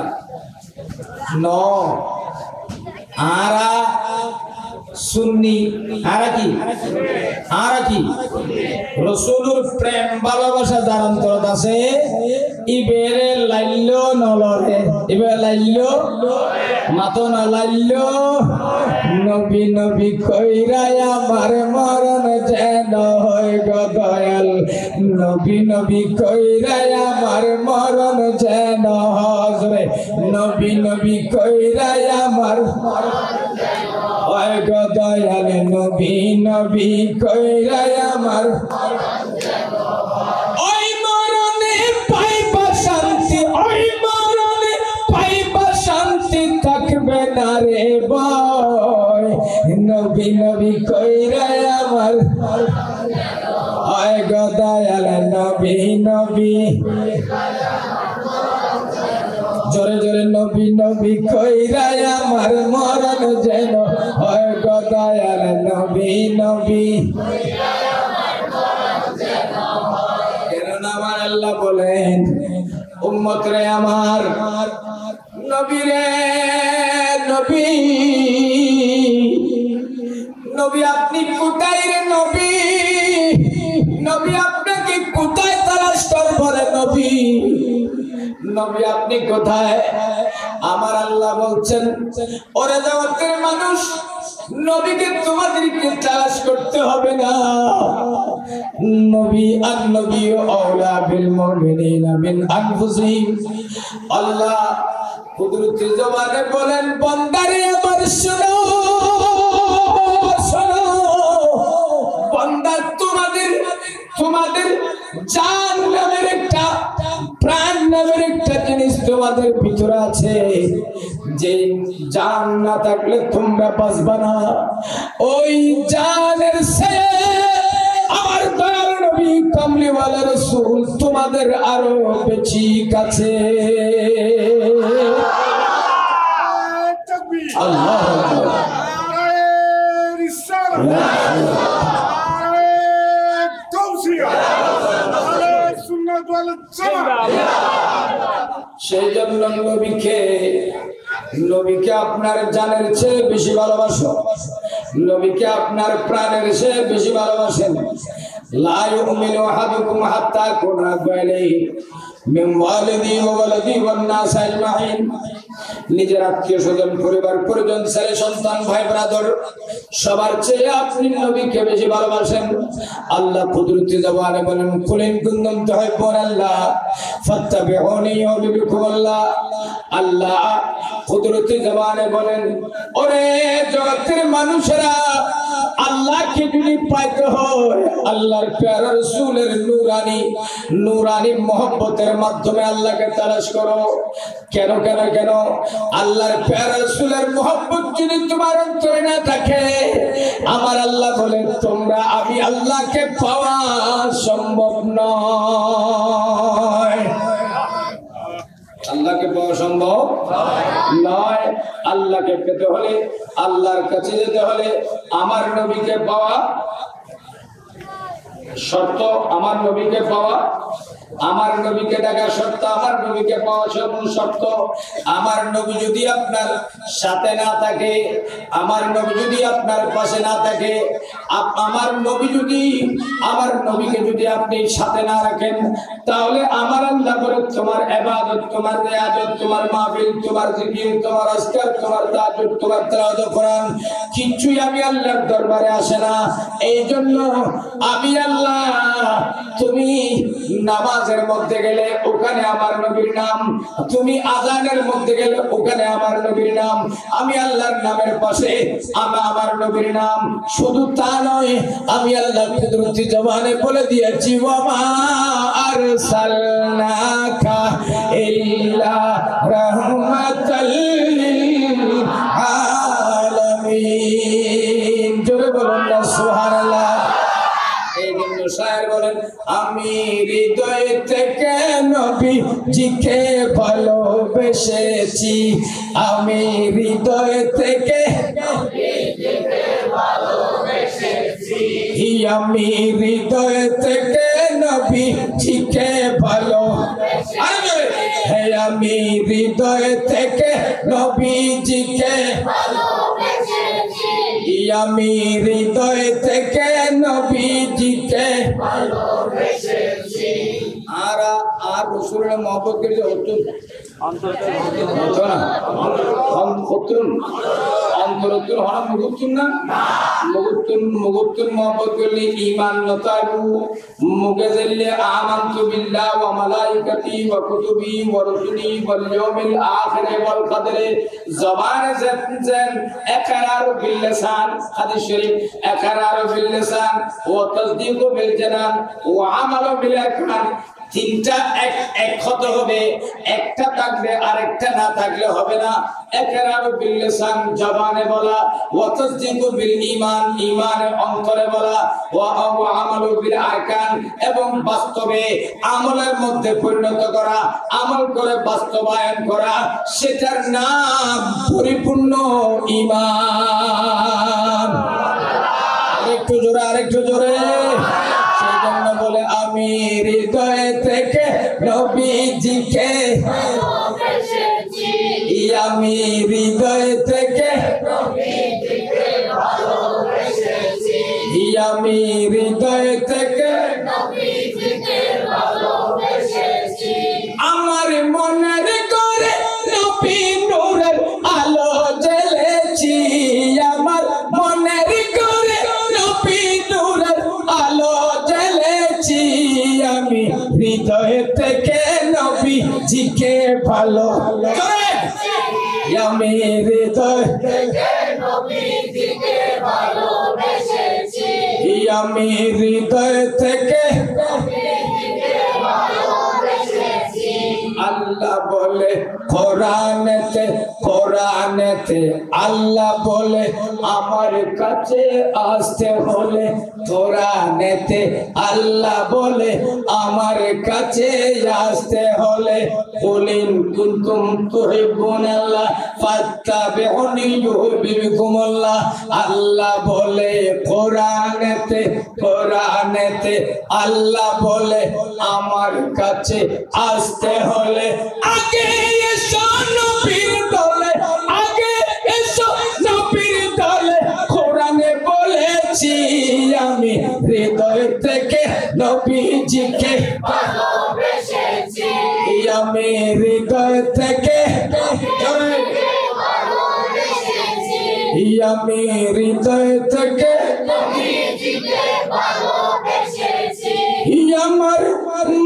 no ara sunni ara ki rasulur prem bhalabasha jar antorat ache ibere laillo nolore ibere laillo mato na laillo nobi koira amar maran jeno hoy go doyal nobi koira amar maran jeno hozre nobi koira amar ওই গো দয়াল নবী কইরা আমার ওই মরণে পাইবা শান্তি ওই মরণে পাইবা শান্তি থাকবে না রে বয় নবী কইরা আমার ওই গো দয়াল নবী জোরে জোরে নবী কইরা আমার মরণ যেন হয় গো দয়াল নবী কেন আমার আল্লাহ বলেন উম্মত রে আমার নবী রে নবী আপনি কোথায় রে নবী আপনাকে কোথায় তালাশ করব পরে নবী নবী আপনি কোথায়? আমার আল্লাহ বলছেন ওরে জগতের মানুষ নবীকে তোমাদেরকে তালাশ করতে হবে না। নবী আর নবী আওলা বিল মুমিনিনা মিন আনফুসিহিম। আল্লাহ কুদরতি জবানে বলেন বান্দারে আমার শোনো শোনো বান্দা তোমাদের জান নামের একটা প্রাণ নামের একটা জিনিস তোমাদের ভিতরে আছে, যে জান না থাকলে তোমরা বাঁচবা না। ওই জানের সে আমার দয়াল নবী কামলিওয়ালা রাসূল তোমাদের আরো বেশি কাছে। আল্লাহু আকবার। সেই জন্য নবীকে আপনার জানের চেয়ে বেশি ভালোবাসো, নবীকে আপনার প্রাণের চেয়ে বেশি ভালোবাসেন। লা ইউমিনু আহাদুকুম হাত্তা কুনা বাইনাহি মিন ওয়ালিদি ওয়া ওয়ালাদি ওয়ান নাস আজমাইন। নিজের আত্মীয় স্বজন পরিবার পরিজন ছেলে সন্তান ভাই ব্রাদার সবার চেয়ে আপনি নবীকে বেশি ভালোবাসেন। আল্লাহ কুদরতি জবানে বলেন কুলিন কুনতুম তুহিব্বুনাল্লাহ ফাত্তাবিউনি ইউহিব্বুকুমুল্লাহ। আল্লাহ কুদরতি জবানে বলেন ওরে জগতের মানুষেরা আল্লাহকে যদি পাইতে হয় আল্লাহর প্যারা রাসূলের নূরানি মোহব্বতের মাধ্যমে আল্লাহকে তালাশ করো। কেন কেন কেন? আল্লাহর প্যারা রাসূলের মোহব্বত যদি তোমার অন্তরে না থাকে আমার আল্লাহ বলেন তোমরা আমি আল্লাহকে পাওয়া সম্ভব নয়। আল্লাহকে পাওয়া সম্ভব নয়। আল্লাহকে পেতে হলে আল্লাহর কাছে যেতে হলে আমার নবীকে পাওয়া শর্ত, আমার নবীকে পাওয়া, আমার নবীকে ডাকা শর্ত, আমার নবীকে পাওয়া শর্ত। আমার নবী যদি আপনার সাথে না থাকে, আমার নবী যদি আপনার পাশে না থাকে, আমার নবীকে যদি আপনি সাথে না রাখেন তাহলে আমার আল্লাহ বলে তোমার ইবাদত, তোমার রিয়াজত, তোমার মাহফিল, তোমার জিকির, তোমার আজকার, তোমার তাহাজ্জুদ, তোমার তিলাওয়াত কোরআন কিচ্ছুই আমি আল্লাহর দরবারে আসে না। এই জন্য আমি আল্লাহ তুমি নামাজের মধ্যে গেলে ওখানে আমার নবীর নাম, তুমি আযানের মধ্যে গেলে ওখানে আমার নবীর নাম, আমি আল্লাহর নামের পাশে আমার নবীর নাম। শুধু তা নয় আমি আল্লাহ কুদরতি জবানে বলে দিয়েছি ওয়া মা আরসালনাকা ইল্লা রাহমাতাল লিল আলামিন। জোরে বলুন না সুবহানাল্লাহ। এই জন্য শায়ের বলেন আমি হৃদয় থেকে নবীজিকে ভালোবেসেছি, আমি হৃদয় থেকে আমি হৃদয় থেকে নবীজিকে ভালোবেসেছি, আমি হৃদয় থেকে নবীজিকে ভালোবেসেছি, আমি হৃদয় থেকে নবীজিকে ভালোবেসেছি। আর রাসূলের মহব্বত করলে হতো মহব্বত করলে ঈমান নতাবু মুগে জেলে আমানতু বিল্লাহি ওয়া মালাইকাতি ওয়া কুতুবি ওয়া রুসুলি ওয়াল ইয়াউমিল আখির ওয়াল কদরে। জবানে যেন ইকরার বিল লিসান, হাদিস শরীফ ইকরার বিল লিসান ওয়া তাসদীকু বিল জানান ওয়া আমালু বিল আরকান। তিনটা এক হতে হবে, একটা থাকলে আরেকটা না থাকলে হবে না। ইকরার বিল লিসান জবানে বলা, ওয়া তাসদীকু বিল ঈমান ঈমানের অন্তরে বলা, ওয়া আমালু বিল আরকান এবং বাস্তবে আমলের মধ্যে পরিণত করা, আমল করে বাস্তবায়ন করা, সেটার নাম পরিপূর্ণ ঈমান। আরেকটু জোরে, আরেকটু জোরে। সেজন্য বলে আমি হৃদয় থেকে নবীজিকে ভালোবেসেছি, আমি হৃদয় থেকে নবীজিকে ভালোবেসেছি, আমি হৃদয় থেকে নবীজিকে ভালোবেসেছি। হৃদয় থেকে নবীজিকে ভালো আমি হৃদয় থেকে নবীজিকে ভালোবেসেছি আমি হৃদয় থেকে আল্লাহ বলে কোরআনেতে আল্লাহ বলে আমার কাছে আসতে হলে কোরআনেতে আল্লাহ বলে আমার কাছে আসতে হলে কুলিন কুনতুম তুহিব্বুনাল্লাহ ফাত্তাবিউনি ইউহিব্বুকুমুল্লাহ আল্লাহ বলে কোরআনেতে আল্লাহ বলে আমার কাছে আসতে হলে আগে এসো নবীর দলে আগে এসো নবীর দলে কোরআনে বলেছি আমি হৃদয় থেকে নবীজিকে ভালোবেসেছি আমি হৃদয় থেকে ভালোবেসেছি আমি হৃদয় থেকে নবীজিকে ভালোবেসেছি আমার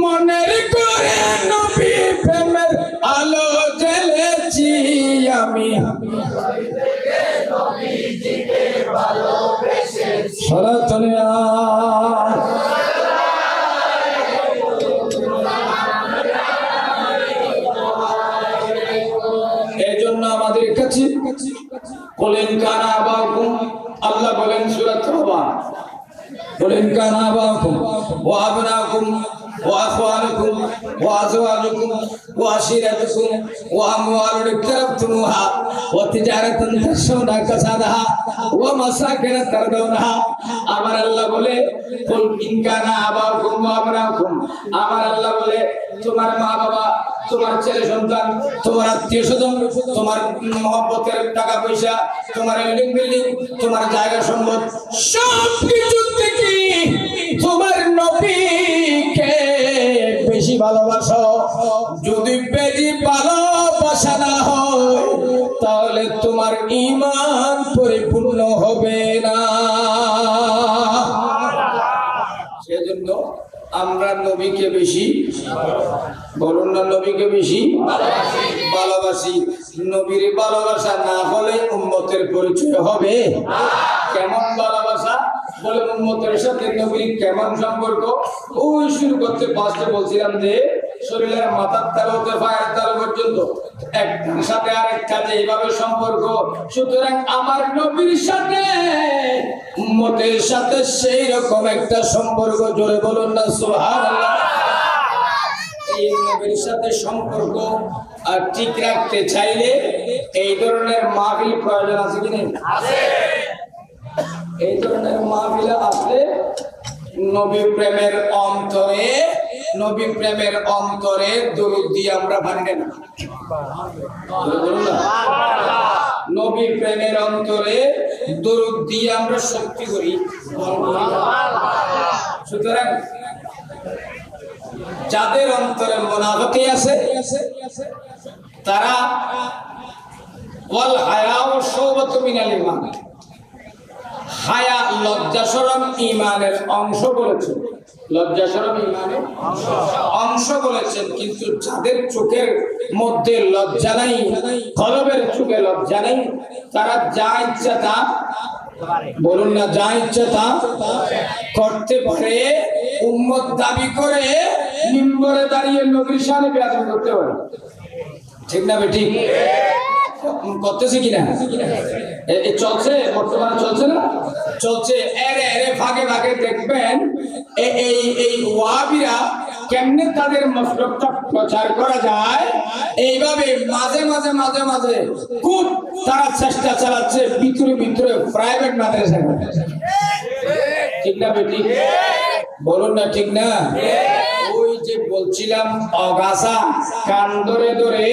মনের করে নবী প্রেমের আলো জ্বেলেছি আমি নবীজিকে ভালোবেসেছি সনাতনিয়া এজন্য আমাদের কাছে বলেন কানা বাকুম আল্লাহ বলেন সূরা তাওবা বলেন কানা বাকুম ওয়া আবনাকুম وأخوانكم وأزواجكم وعشيرتكم وأموال اقترفتموها وتجارة تخشون كسادها ومساكن ترضونها আমার আল্লাহ বলে কুল ইন কানা আবাকুম ওয়া আবনাকুম আমার আল্লাহ বলে তোমার মা বাবা তোমার ছেলে সন্তান তোমার আত্মীয়স্বজন তোমার মহব্বতের টাকা পয়সা তোমার বিল্ডিং তোমার জায়গা সম্পদ সব কিছু থেকে তোমার নবীকে বেশি ভালোবাসো যদি বেশি ভালোবাসা না হয় তাহলে তোমার ঈমান পরিপূর্ণ হবে না সেজন্য আমরা নবীকে বেশি বলুন না নবীকে বেশি ভালোবাসি নবীর ভালোবাসা না হলে উম্মতের পরিচয় হবে কেমন ভালোবাসা বলে উম্মতের সাথে নবীর কেমন সম্পর্ক ওই শুরু করতে ফার্স্টে বলছিলাম যে শরীরের মাথার তালু হতে পায়ের তালু পর্যন্ত একটার সাথে আরেকটা যে এইভাবে সম্পর্ক সুতরাং আমার নবীর সাথে উম্মতের সাথে সেই রকম একটা সম্পর্ক জোরে বলুন না সুবহানাল্লাহ এই নবীর সাথে সম্পর্ক আর ঠিক রাখতে চাইলে এই ধরনের মাহফিল প্রয়োজন আছে কি নেই আছে এই ধরনের মাহফিল আসলে নবী প্রেমের অন্তরে দরুদ দিয়ে আমরা ভাঙে না নবী প্রেমের অন্তরে দরুদ দিয়ে আমরা শক্তি করি সুতরাং যাদের অন্তরে মুনাফিকি আছে তারা ওয়াল হায়া ওয়া শুবাতু মিনাল ঈমান হায়া লজ্জা শরম ঈমানের অংশ বলেছেন লজ্জা শরম ঈমানের অংশ বলেছেন কিন্তু যাদের চোখের মধ্যে লজ্জা নাই কলবের চোখে লজ্জা নাই তারা যা ইচ্ছা তা বলুন না যা ইচ্ছা তা করতে পারে উম্মত দাবি করে মিম্বরে দাঁড়িয়ে নবীর শানে বেয়াদবি করতে পারে ঠিক না বেটি করতেছে কিনা চলছে বর্তমানে চলছে না চলছে এরে ভাগে ভাগে দেখবেন এই ওয়াহাবিরা কেমনে তাদের মতলবটা প্রচার করা যায় এইভাবে মাঝে মাঝে মাঝে মাঝে খুব তারা চেষ্টা চালাচ্ছে ভিতরে প্রাইভেট মাদ্রাসা ঠিক না বেটি বলুন না ঠিক না ওই যে বলছিলাম অগাছা কান ধরে ধরে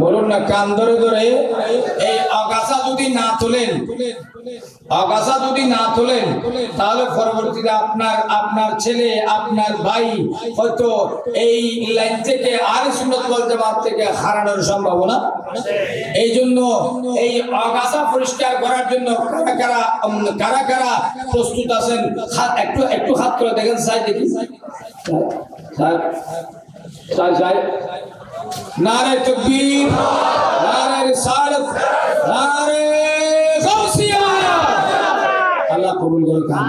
বলুন না কান ধরে ধরে এই অগাছা যদি না তোলেন তাহলে পরবর্তীতে আপনার ছেলে আপনার ভাই হয়তো এই লাইন থেকে আর সুন্নাত ওয়াল জামাত থেকে হারানোর সম্ভাবনা এই জন্য এই আগাছা পরিষ্কার করার জন্য কারা কারা প্রস্তুত আছেন একটু একটু হাত করে দেখেন স্যার দেখি স্যার স্যার স্যার নারে তাকবীর নারে রিসালাত নারে গাউসিয়া আল্লাহ কবুল করুক আমিন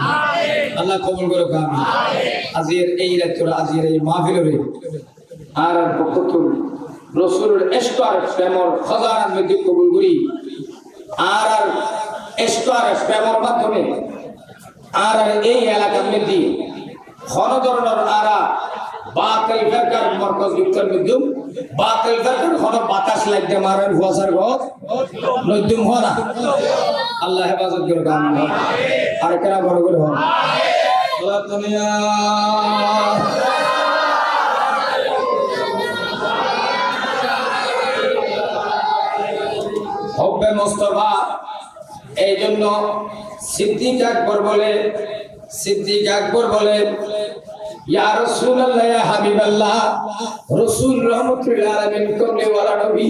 আল্লাহ কবুল করুক আমিন আজের এই রাতের আজের এই মাহফিলের আর বক্তব্য রাসূলের ইশকার প্রেমর খজানার মধ্যে কবুল করি আর ইশকার প্রেমর মাধ্যমে আর এই এলাকার মধ্যে কোন ধরনের আরা বাতিল ফেরকার মরকজ বিক্তর মধ্যম বাতিল ফেরকার কোন বাতাস লাগতে মারার হুয়াসার গত নদ্যম হয় না আল্লাহ হেফাজত করুক আমিন আর কেনা বড় করে হয় আল্লাহ দুনিয়া হব্বে মুস্তাফা এই জন্য সিদ্দিক আকবর বলে ইয়া রাসূলুল্লাহ ইয়া হাবিবাল্লাহ রাসূল রাহমাতুল আলামিন কমলে ওয়ালা নবী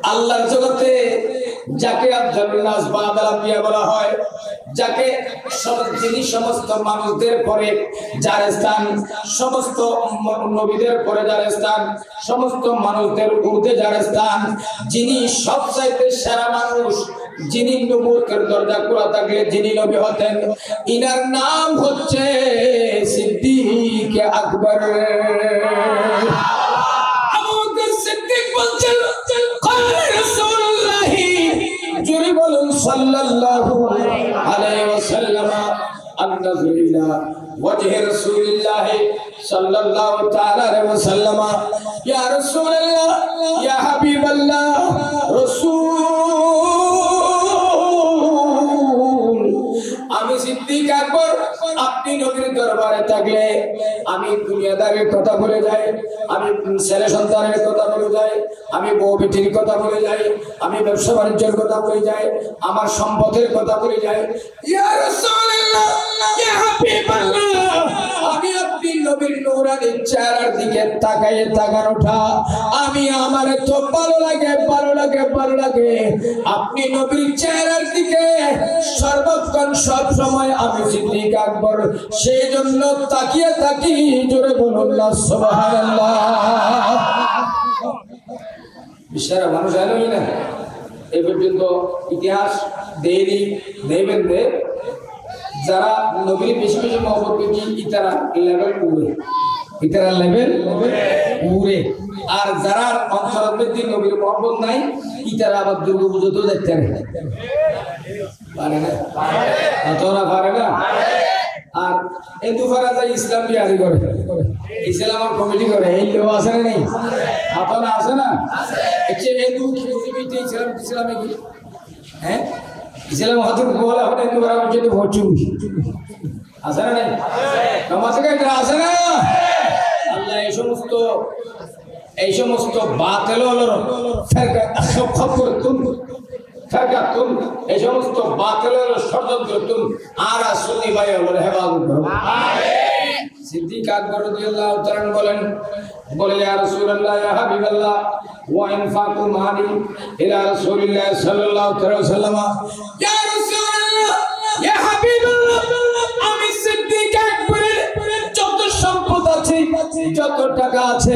আল্লাহর জগতে যাকে আফজালুন নাস বাদাল আম্বিয়া বলা হয় যাকে যিনি সমস্ত মানুষদের পরে যার স্থান সমস্ত নবীদের পরে যার স্থান সমস্ত মানুষদের ঊর্ধ্বে যার স্থান যিনি সবচাইতে সেরা মানুষ যিনি নবুয়তের দরজা খোলা থাকলে যিনি নবী হতেন ইনার নাম হচ্ছে সিদ্দিক আকবর আবু বকর সিদ্দিক বলছেন ক্বালা রাসূলুল্লাহ জুরি বলুন সাল্লাল্লাহু আলাইহি ওয়াসাল্লাম আন-নাযর ইলা ওয়াজহি রাসূলিল্লাহ সাল্লাল্লাহু তাআলা আলাইহি ওয়াসাল্লাম ইয়া রাসূলুল্লাহ ইয়া হাবিবাল্লাহ রাসূল আমি সিদ্দিক আকবর আপনি নবীর দরবারে থাকলে আমি দুনিয়াদারের কথা বলে যাই আমি ছেলে সন্তানের কথা বলে যাই আমি বউ বেটির কথা বলে যাই আমি ব্যবসা বাণিজ্যের কথা বলে যাই আমার সম্পদের কথা বলে যাই ইয়া রাসূলুল্লাহ ইয়া হাবিবাল্লাহ আমি আপনি নবীর নূরানি চেহারার দিকে তাকানোটা আমি আমার তো ভালো লাগে আপনি নবীর চেহারার দিকে সর্বক্ষণ সব সময় আমি সিদ্দিক আকবর সেই জন্য তাকিয়ে থাকি জোরে বলুন না সুবহানাল্লাহ বিশাল মানুষ জানোই না এই পর্যন্ত ইতিহাস দেরি নেবেন যারা নবীর বেশি বেশি মহব্বত করছি ইতারা লেভেল উড়ে আর যারা অন্তরের মধ্যে নবীর মহব্বত নাই ইতারা আবার দুর্গা পুজোতেও দেখতে পারে না পারে না আর এই দুফারা যায় ইসলাম বিহারি করে ইসলাম আর কমিটি করে এই লোক আছে না নেই আপনারা আছে না এই দু ইসলামে কি হ্যাঁ ইসলাম হাতে বলা হয় হিন্দু করা হচ্ছে তো ভোট চুরি আছে না নেই নামাজে কাছে আছে না আল্লাহ এই সমস্ত বাতিল এই সমস্ত বাতিল ষড়যন্ত্র তুম আর সুন্নি ভাই হলো হেফাজত করো সিদ্দিক আকবর রাদিয়াল্লাহু তাআলা বলে ইয়া রাসূলুল্লাহ ইয়া হাবিবাল্লাহ ওয়া ইনফাকু মালি ইলা রাসূলিল্লাহ সাল্লাল্লাহু আলাইহি ওয়াসাল্লাম ইয়া রাসূলুল্লাহ ইয়া হাবিবাল্লাহ আমি সিদ্দিক আকবরের যত সম্পদ আছে যত টাকা আছে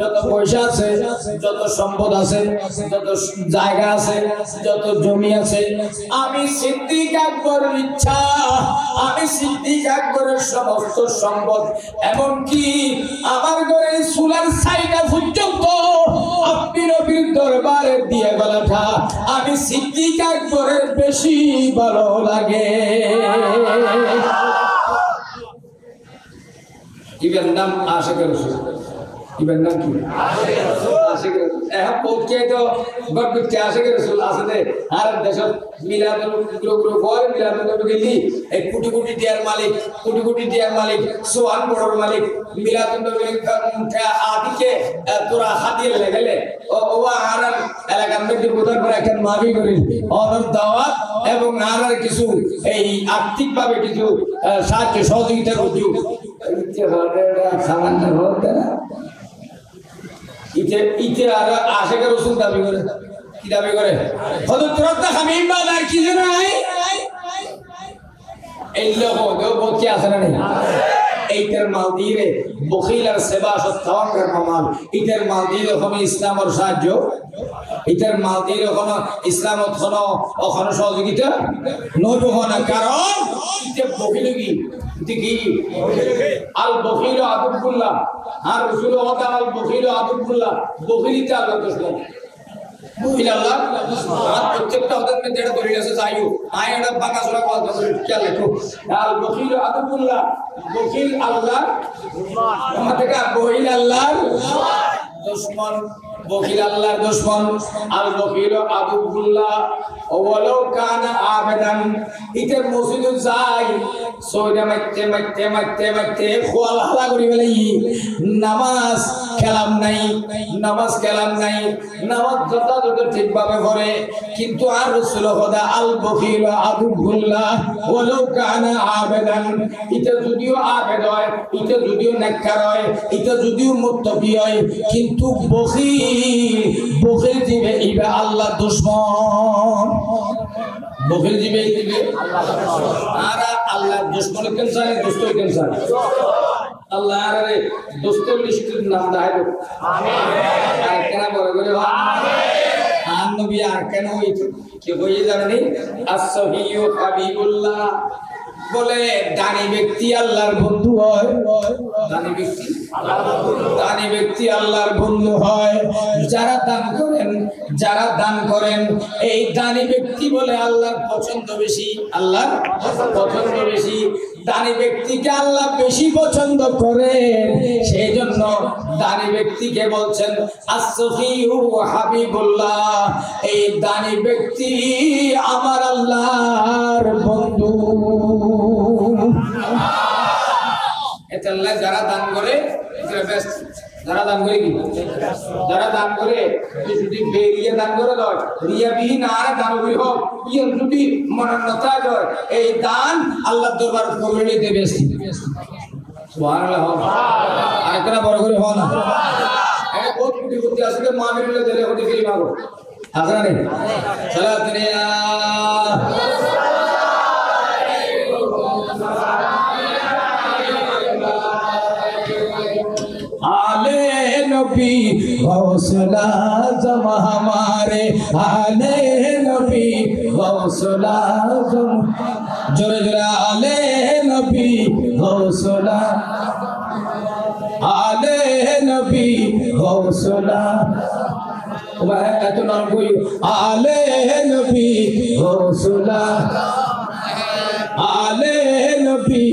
যত পয়সা আছে যত সম্পদ আছে যত জায়গা আছে যত জমি আছে আমি সিদ্দিক আকবরের ইচ্ছা আমি সিদ্দিক আকবরের সমস্ত সম্পদ এমনকি আমার ঘরে চুলার ছাইটা পর্যন্ত আপনি নবীর দরবারে দিয়ে গেলাটা আমি সিদ্দিক আকবরের বেশি ভালো লাগে ইবের নাম আশিকের রাসূল ইবের নাম কি আশিকের রাসূল এখন পৌঁছে তো গর্বিত আশিকের রাসূল আছে আর দেশত মিলাদুল গ্রুপ হয় মিলাদুল গেলি এক কোটি কোটি টিয়ার মালিক সোহান বড়র মালিক মিলাদুল আদিকে তোরা হাতিয়ে লেগেলে ও আর এলাকার মধ্যে বোধন করে এখন মাফি করিস অনর দাওয়াত এবং আর কিছু এই আর্থিকভাবে কিছু সাহায্য সহযোগিতা করছি সামান্য ইতে আর আশেকের রসুল দাবি করে কি দাবি করে হযরত হামিম বাজার কি জানাই এই লোক বলতে আসে না নেই এইটার মাল দিয়ে বখিল আর সেবা সত্তাওয়ান করার মাল ইটার মাল দিয়ে ওখানে ইসলাম আর সাহায্য ইটার মাল দিয়ে ওখানে ইসলাম ওখানে সহযোগিতা নইব না কারণ ইতে বখিল কি দেখি আল বখিল আদুল্লাহ আর রাসূল আল বখিল আদুল্লাহ বখিলিতে আল্লাহ দুশমন বখিল আল্লাহ আর প্রত্যেকটা হদত মে যেটা দলিল আছে চাইও আয়াটা বাঁকা সূরা বলতে কি লেখো আল বখিল আদুল্লাহ বখিল আল্লাহ আমাদের বখিল আল্লাহর দুশমন বখিল আল্লাহর দুশমন আল বখিল আদুল্লাহ ওয়ালাউ কানা আবেদান ইতে মসজিদে যাই সৌদা মাইতে খোয়াল হালা করি বলেই নামাজ কালাম নাই নামাজ যথাযথ ঠিকভাবে পড়ে কিন্তু আর রাসূল খোদা আল বখিল আদুল্লাহ ওয়ালাউ কানা আবেদান ইতে যদিও আবেদ হয় ইতে যদিও নেককার হয় ইতে যদিও মুত্তাকি হয় কিন্তু বখিল দিবে ইবা আল্লাহ দুশমন বখিল দিবে আর আল্লাহ দুশমন কেন জানে দোস্ত কেন জানে আল্লাহ আরে দোস্তের লিস্টের নাম দাও আমিন আর কেন বড় করে আমিন আর নবী আর কেন হইতো কি হয়ে জানেন as-sahih হাবিবুল্লাহ বলে দানি ব্যক্তি আল্লাহর বন্ধু হয় দানি ব্যক্তি আল্লাহর বন্ধু হয় যারা দান করেন এই দানি ব্যক্তি বলে আল্লাহর পছন্দ বেশি দানি ব্যক্তিকে আল্লাহ বেশি পছন্দ করে সেই জন্য দানি ব্যক্তিকে বলছেন as-safihu হাবিবুল্লাহ এই দানি ব্যক্তি আমার আল্লাহর বন্ধু এতাল্লাহ যারা দান করে যারা দান করে কি যারা দান করে যদি বেরিয়ে দান করে দেয় রিয়াবিহীন আর দান করি হোক ইয়ে যদি মনোন্নতা হয় এই দান আল্লাহর দরবার কবুলে দেবে সুবহানাল্লাহ আর কেন বড় করে হয় না এটা বহুত কোটি কোটি আসলে মাহফিলে দিলে হতে ফিরি মাগো আসরা নেই সালাত দুনিয়া आले नबी हौसला जमा हमारे आले नबी हौसला जोरे जोरे आले नबी हौसला आले नबी हौसला वह तो नाम कोई आले नबी हौसला आले नबी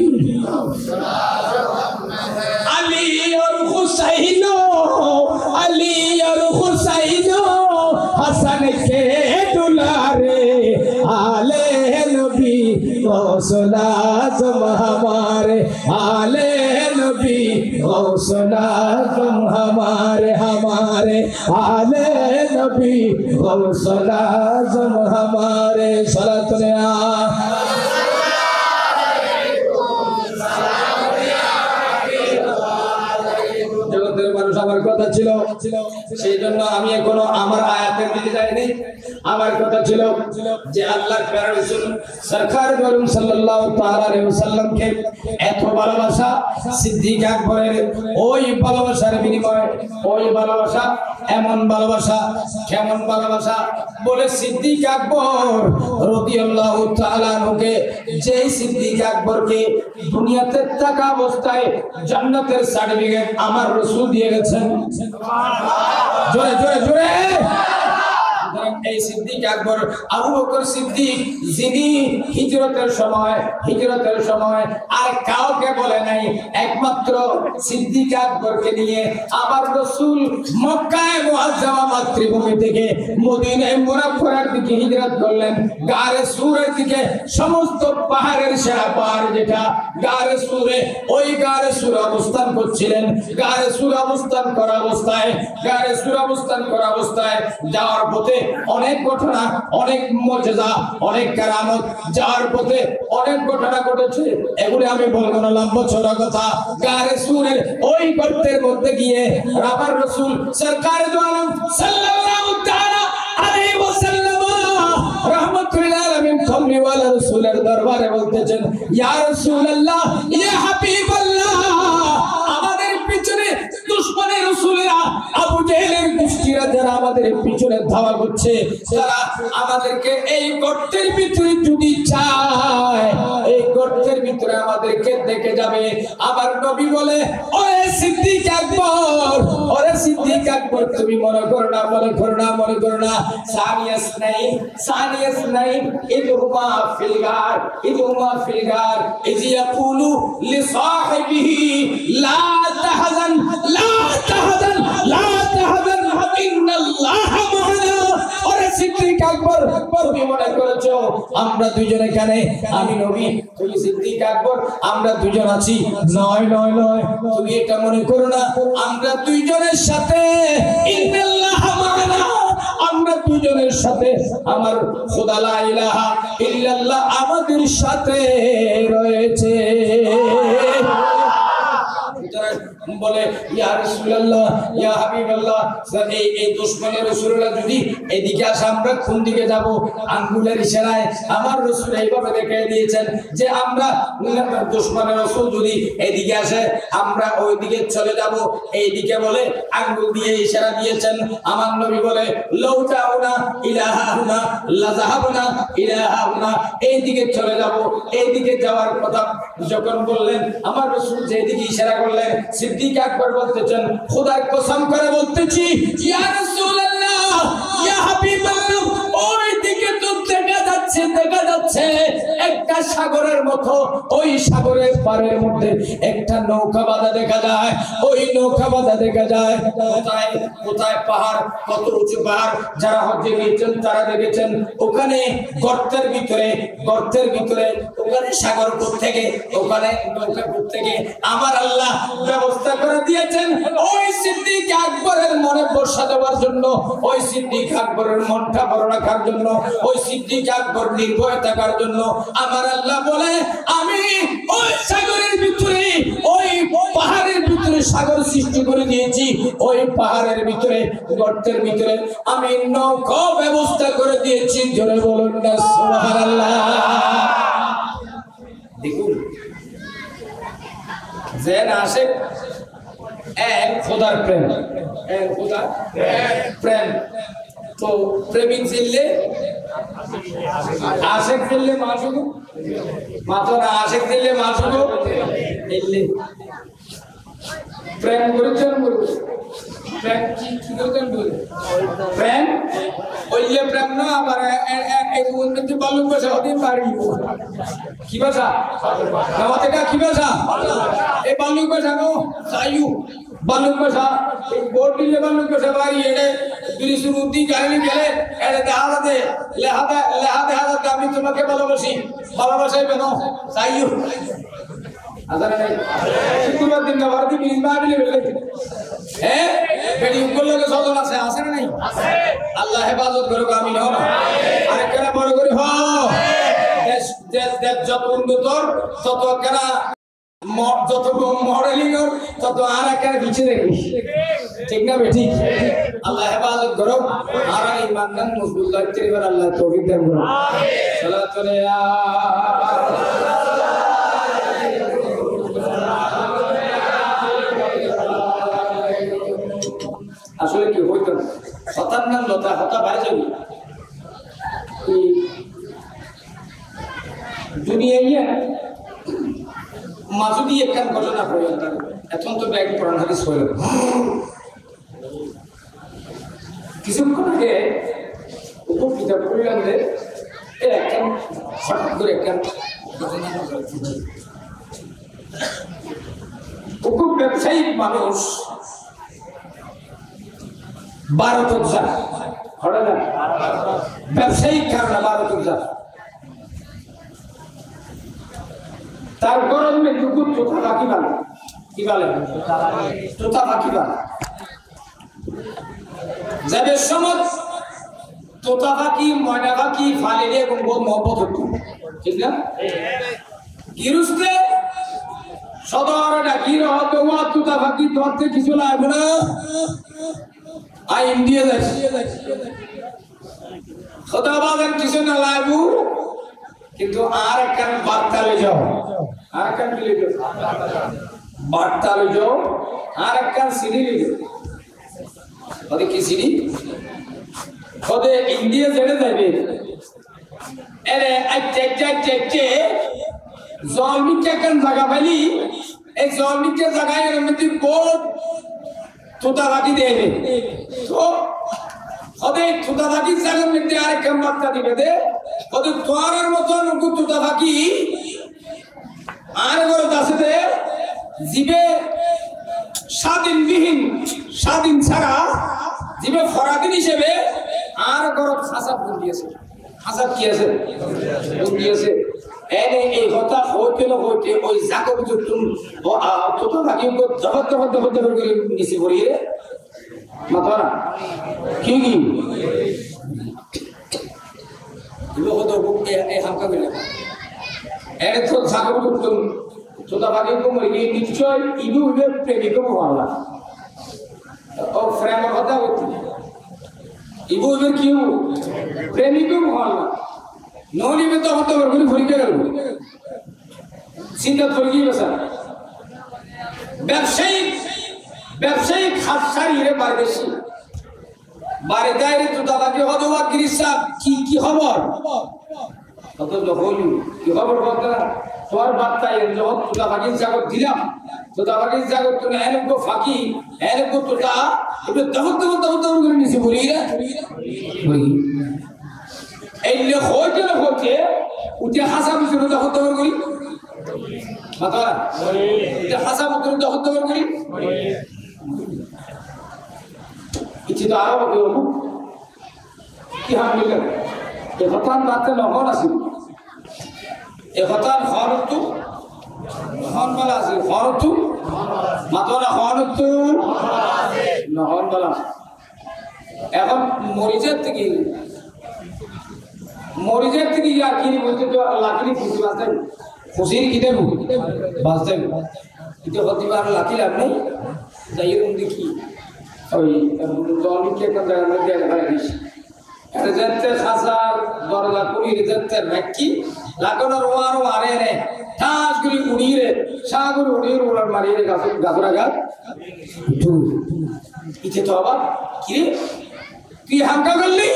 अली और हुसैनो हसन के दुलारे आले नबी हौसला तुम हमारे आले नबी हौसला तुम हमारे आले नबी हौसला तुम हमारे सलात আমার কথা ছিল সেই জন্য আমি এখনো আমার আয়াতের দিকে যাইনি আমার কথা ছিল যে আল্লাহর প্যারা রাসূল সরকার গরম সাল্লাল্লাহু তাআলা আলাইহি ওয়াসাল্লামকে এত ভালোবাসা সিদ্দিক আকবরের ওই ভালোবাসার বিনিময়ে ওই ভালোবাসা এমন ভালোবাসা কেমন ভালোবাসা বলে সিদ্দিক আকবর রাদিয়াল্লাহু তাআলা আনহুকে যেই সিদ্দিক আকবরকে দুনিয়াতে থাকা অবস্থায় জান্নাতের সার্টিফিকেট আমার রাসূল দিয়ে গেছেন জোরে জোরে জোরে এই সিদ্দিক আকবর আবু বকর সিদ্দিক যিনি হিজরতের সময় আর কাউকে বলে নাই একমাত্র সিদ্দিক আকবরকে নিয়ে আমার রাসূল মক্কায় মুআজ্জামা মাতৃভূমি থেকে মদিনায় মুনাফফারার দিকে হিজরত করলেন গারে সুরের দিকে সমস্ত পাহাড়ের সেরা পাহাড় যেটা গারে সুরে ওই গারে সুরে অবস্থান করছিলেন গারে সুরে অবস্থান করা অবস্থায় যাওয়ার পথে অনেক ঘটনা, অনেক মুজিজা, অনেক কারামত, যার পথে অনেক ঘটনা ঘটেছে। এগুলো আমি বলবো না, লম্বা চড়া কথা। গারে সুরের ওই গর্তের মধ্যে গিয়ে আমার রাসূল সরকার দু আলম সাল্লাল্লাহু তাআলা আলাইহি ওয়াসাল্লাম রাহমাতুল্লাহ আলামিন কমলিওয়ালা রাসূলের দরবারে বলতেছেন, ইয়া রাসূলুল্লাহ, ইয়া হাবিবাল্লাহ, আমাদের পিছনে দুশমনের রাসূলেরা, আবু জেহেলের গোষ্ঠীরা যারা আমাদের পিছনে ধাওয়া করছে, তারা আমাদেরকে এই গর্তের ভিতরে যদি চায়, এই গর্তের ভিতরে আমাদেরকে দেখে যাবে। আবার নবী বলে, ওরে সিদ্দিক আকবর, ওরে সিদ্দিক আকবর, তুমি মনে করো না, মনে করো না, মনে করো না, সানিয়াস নাই, সানিয়াস নাই, ইদহুমা ফিল গার, ইদহুমা ফিল গার, ইজ ইয়াকুলু লিসাহিবিহি লা তাহজান, লা তাহজান, লা তাহজান, ইন্নাল্লাহা মা'ানা। ওরে সিদ্দিক আকবর, তুমি মনে করেছো আমরা দুইজন এখানে, আমি নবী, তুমি সিদ্দিক আকবর, আমরা দুইজন আছি? নয় নয় নয়, তুমি এটা মনে করো না, আমরা দুইজনের সাথে, ইন্নাল্লাহা মা'ানা, আমরা দুইজনের সাথে, আমার খোদা লা ইলাহা ইল্লাল্লাহ আমাদের সাথে রয়েছে। বলে, ইয়া রাসূলুল্লাহ, ইয়া হাবিবাল্লাহ, এই দুশমনের রাসূলরা যদি এদিকে আসে, আমরা কোন দিকে যাব? আঙ্গুলের ইশারায় আমার রাসূল এইভাবে দেখিয়ে দিয়েছেন যে আমরা দুশমনের রাসূল যদি এদিকে আসে, আমরা ওই দিকে চলে যাব। এইদিকে বলে আঙ্গুল দিয়ে ইশারা দিয়েছেন। আমার নবী বলে, লাউ তাউনা ইলাহাহুনা লাযাহাবনা ইলাহাহুনা, এইদিকে চলে যাব। এইদিকে যাওয়ার কথা যখন বললেন, আমার রাসূল যেদিকে ইশারা করলেন, সিদ্দিক আকবর বলতেছেন, খোদার কসম করে বলতেছি, ইয়া রাসূলুল্লাহ, ইয়া হাবিবাল্লাহ, ওই দিকে তো দেখা যাচ্ছে, দেখা যাচ্ছে একটা সাগরের মতো, ওই সাগরের পাড়ের মধ্যে একটা নৌকা বাঁধা দেখা যায়, ওই নৌকা বাঁধা দেখা যায়। কোথায় কোথায় পাহাড়, কত উঁচু পাহাড়, যারা হজ্জে গিয়েছেন তারা দেখেছেন। ওখানে গর্তের ভিতরে, গর্তের ভিতরে, ওখানে সাগর থেকে, ওখানে নৌকা থেকে আমার আল্লাহ ব্যবস্থা করে দিয়েছেন ওই সিদ্দিক আকবরের মনে বর্ষা দেওয়ার জন্য, ওই সিদ্দিক আকবরের মনটা বড় রাখার জন্য, ওই সিদ্দিক আকবর নির্ভয় থাকার জন্য। আমার আল্লাহ বলে, আমি ওই সাগরের ভিতরে, ওই পাহাড়ের ভিতরে সাগর সৃষ্টি করে দিয়েছি, ওই পাহাড়ের ভিতরে, গর্তের ভিতরে আমি নৌকা ব্যবস্থা করে দিয়েছি। জোরে বলুন না সুবহানাল্লাহ। দেখুন, জেন আশিক এক খোদার প্রেম, এক খোদার প্রেম। তো প্রেমিক চিনলে আশিক চিনলে মাসুক মাত্র না, আশিক চিনলে মাসুক চিনলে প্রেম করেছেন। প্রেম কি করেছেন? প্রেম ওইলে প্রেম না, আবার এই উন্নতি বালুক বসে হদিন বাড়ি কি ভাষা আমাদের কি ভাষা? এই বালুক বসা গো সাইয়ু বালুক বসা বোর্ড দিলে বালুক বসা বাড়ি এনে বিরিসুরুদ্দি কাহিনী গেলে এটা দেখা দে লেহাদে লেহাদে হাজার আমি তোমাকে ভালোবাসি, ভালোবাসাই কেন সাইয়ু আজারে নাই শুক্রবার দিন না বারদি বিশ বাড়ি বেলে হ্যাঁ বেড়ি উগল লোকে সদন আছে, আছে না নাই? আল্লাহ হেফাজত করুক, আমিন। হও না আরেকখানা বড় করে হ, দেশ দেশ দেশ যত উন্নতর তত কেনা যত মডেলিং তত আর একটা পিছিয়ে দেখি, ঠিক না বেঠিক? আল্লাহ হেফাজত করুক, আর ইমানদার মজবুত লাগছে। এবার আল্লাহ তৌফিক দান করুক। সালাতু আলাইহি আসলে কি হইতো হতার নাম লতা, হতা ভাই যাবি দুনিয়া মাঝু দিয়ে একটা ঘটনা হয়ে এখন তো ব্যাগ পুরান হাদিস হইল। কিছুক্ষণ আগে উপকৃত করলাম যে একটা হঠাৎ করে একটা ঘটনা খুব ব্যবসায়িক মানুষ ভারত যায়, ব্যবসায়িক কারণে ভারত যায়। তার গরমে কুকুর তোতা পাখি বালে, কি বলে তোতা পাখি বালে। যাদের সময় তোতা পাখি ময়না পাখি ফালিলে এবং বহুত মহব্বত হতো ঠিক না গিরুস্তে সদর ডাকি রহতে ওয়া তোতা পাখি ধরতে কিছু লাগবে না আই ইন্ডিয়া যাচ্ছি খোদা বাজার কিছু না লাগবো কিন্তু আর একখান বার্তালে যাও আর একখান কি লিখো বার্তালে যাও আর একখান সিডি লিখো ওদের কি সিডি ওদের ইন্ডিয়া যেতে যাবে এরে আচ্ছা জলমিকে একখান জায়গা পাইলি এই জলমিকে জায়গায় এর মধ্যে বহুত তোতা পাখি দেবে তো ওদের তোতা পাখির জায়গার মধ্যে আর একখান বার্তা দিবে দে ওদের তোয়ারের মতন তোতা পাখি আর করে দাসে দে জিবে স্বাধীন ছাড়া জিবে ফরাদিন হিসেবে আর গরত হাসাব দিয়েছে হাসাব কি আছে দিয়েছে এনে এই কথা হইতে না হইতে ওই জাগর যুক্তুন তোতা পাখি জগৎ করে নিচে পড়িয়ে মাথা কি লোক তো এই হালকা গেলে এনে তো জাগর যুক্তুন তোতা পাখি কো মরি নিশ্চয় ইবু ইবে প্রেমিক হওয়া ও ফ্রেমের কথা হইতে ইবু ইবে কি প্রেমিক হওয়া নলিবে তো হতে পারবে ঘুরে গেল চিন্তা করে কি বসা ব্যবসায়িক হাতছাড়ি রে বারবেশি বারে দাইরে তোতা পাখি হদওয়া গিরিসাব কি খবর কত হলি কি খবর বলতে তোর বার্তায় যখন তোতা পাখির জাগত দিলাম তোতা পাখির জাগত তুমি এরকম ফাঁকি এরকম তোতা এটা দহত করে নিচে বলি রে এই হইতে উঠে হাসা বুঝলো দহত করি মাথা এটা হাসা বুঝলো দহত করি ইচ্ছে তো আরো কি হাম মিললেন এ হতান রাতে নহন আছিল এ হতান হরতু নহন বলা আছিল হরতু মাতরা হরতু নহন বলা এখন মরিজের থেকে ইয়ার কি বলতে তো লাকিনি খুশি বাঁচতেন খুশির কি দেব বাঁচতেন কিন্তু হতিবার লাকি লাভ নেই যাই এরকম দেখি ওই জলকে একটা জায়গার মধ্যে যেতে খাসার দরজা কুড়িয়ে যেতে রাখি লাগানোর ওয়ার মারে রে ঠাস করে উড়িয়ে রে সাগর উড়িয়ে উড়ার মারিয়ে রে গাছরা গাছ ইচ্ছে তো আবার কি তুই হাঙ্কা করলি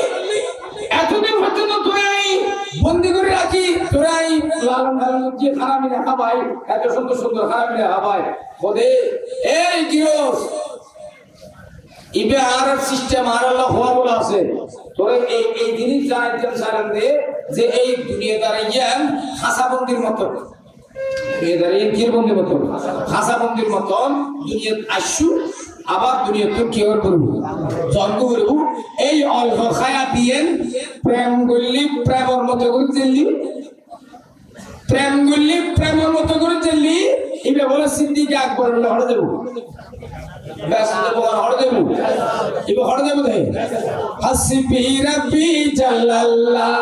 এতদিন পর্যন্ত তোরাই বন্দি করে রাখি তোরাই লালন লালন দিয়ে খারাপি রাখা ভাই এত সুন্দর খারাপি রাখা ভাই ওদে এই গিরস ইবে আর সিস্টেম আর আল্লাহ হওয়া বলা আছে তোরা এই জিনিস জানাইতেন সারান দে যে এই দুনিয়া দাঁড়িয়ে হাসাবন্দির মতো হাসাবন্দির মতন দুনিয়া আসু আবার দুনিয়া তো কি করবো জন্ম করবো এই অল্প খায়া দিয়ে প্রেম করলি প্রেমের মতো করে চললি প্রেমের মতো করে চললি এটা বলে সিদ্দিকে আকবর হরে দেবো হাসবি রব্বি জাল্লাল্লাহ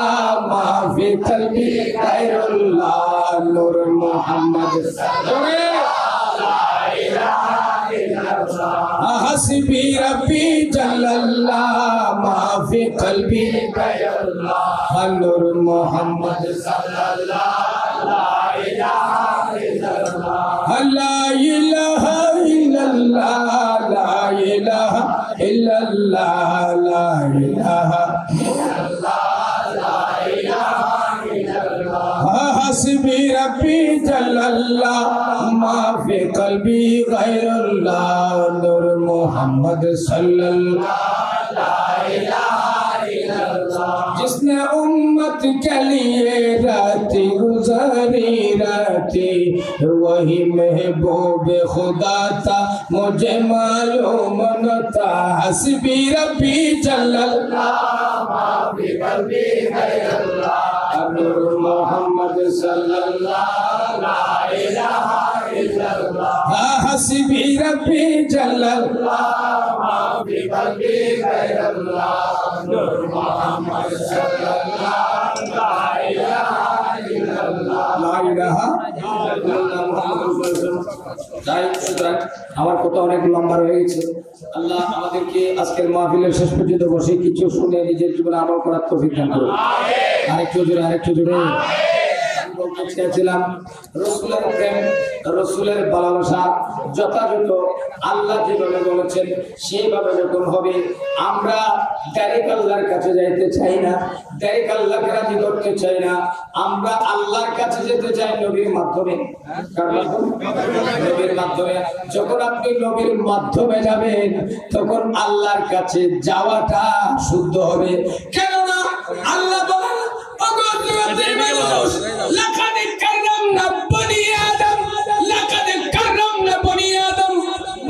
মা ফি কলবি গায়রুল্লাহ নূর মুহাম্মদ হাসবি রব্বি জাল্লাল্লাহ মা ফি কলবি গায়রুল্লাহ নূর মুহাম্মদ সাল্লাল্লাহ লা ইলাহা ইল্লাল্লাহ লা ইলাহা ইল্লাল্লাহ লা ইলাহা ইল্লাল্লাহ লা ইলাহা ইল্লাল্লাহ লা ইলাহা ইল্লাল্লাহ হাসবি রব্বি জাল্লাল্লাহ মা ফি কলবি গায়রুল্লাহ নূর মুহাম্মদ সাল্লাল্লাহ লা ইলাহা जिसने उम्मत के लिए राती गुजारी राती वही महबूब खुदा था मुझे मालूम न था हस्बी रब्बी जल्लल्लाह नूर मोहम्मद सल्लल्लाह ला इलाहा इल्लल्लाह হাসিবি রাব্বি জাল্লাল্লাহ মা ফি কলবি গায়রাল্লাহ নূর মুহাম্মদ সাল্লাল্লাহু লা ইলাহা ইল্লাল্লাহ লা ইলাহা ইল্লাল্লাহ মুহাম্মাদুর রাসূলুল্লাহ। আমার কথা অনেক লম্বা হয়ে গেছে। আল্লাহ আমাদেরকে আজকের মাহফিলের শেষ পর্যন্ত বসে কিছু শুনে নিজের জীবনে আমল করার তৌফিক দান করুন। আরেকটু জোরে বলতে চেয়েছিলাম, রসুলের প্রেম, রসুলের ভালোবাসা যথাযথ আল্লাহ যেভাবে বলেছেন সেইভাবে যখন হবে, আমরা ডাইরেক্ট আল্লাহর কাছে যাইতে চাই না, ডাইরেক্ট আল্লাহকে রাজি করতে চাই না, আমরা আল্লাহর কাছে যেতে চাই নবীর মাধ্যমে। নবীর মাধ্যমে। যখন আপনি নবীর মাধ্যমে যাবেন তখন আল্লাহর কাছে যাওয়াটা শুদ্ধ হবে। কেননা আল্লাহ বলেন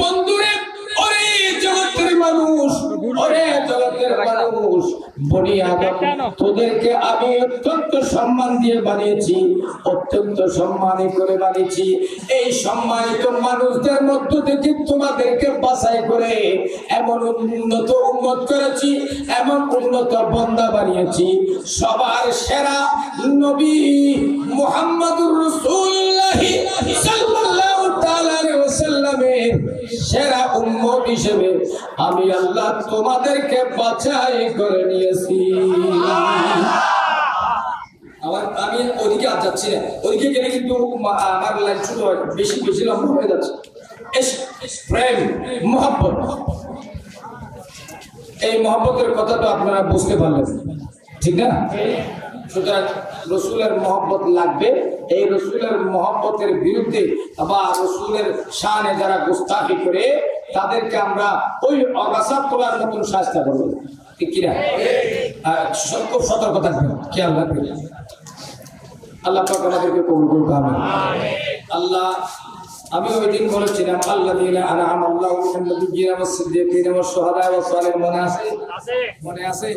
বন্ধুরে, ওরে জগতের মানুষ, ওরে জগতের মানুষ, বনি আদম তোদেরকে আমি অত্যন্ত সম্মান দিয়ে বানিয়েছি, অত্যন্ত সম্মানী করে বানিয়েছি। এই সম্মানিত মানুষদের মধ্য থেকে তোমাদেরকে বাছাই করে এমন উন্নত উম্মত করেছি, এমন উন্নত বান্দা বানিয়েছি। সবার সেরা নবী মুহাম্মদুর রাসূলুল্লাহ সাল্লাল্লাহু তাআলা আলাইহি ওয়াসাল্লামের সেরা উম্মত হিসেবে আমি আল্লাহ তোমাদেরকে বাছাই করে নিয়েছি। আমি ওদিকে আর যাচ্ছি না, ওদিকে গেলে কিন্তু আমার লাইন ছোট হয়, বেশি লম্বা হয়ে যাচ্ছে। প্রেম, মহব্বত, এই মহব্বতের কথা তো আপনারা বুঝতে পারলেন, ঠিক না? সুতরাং রসুলের মহব্বত লাগবে। এই রসুলের মহব্বতের বিরুদ্ধে বা রসুলের শানে যারা গুস্তাখি করে তাদেরকে আমরা ওই অগাছা তোলার মতন শাস্তি করবো, ঠিক কিনা? খুব সতর্ক থাকবেন, খেয়াল রাখবেন। আল্লাহ পাক আমাদেরকে কবুল করুক, আমিন। আল্লাহ, আমি ওই দিন বলেছিলাম আল্লাযীনা আনআমা আল্লাহু আলাইহিম বিন ওয়াস সিদ্দীকিন ওয়াস শুহাদা ওয়াস সালিহিন, মনে আছে?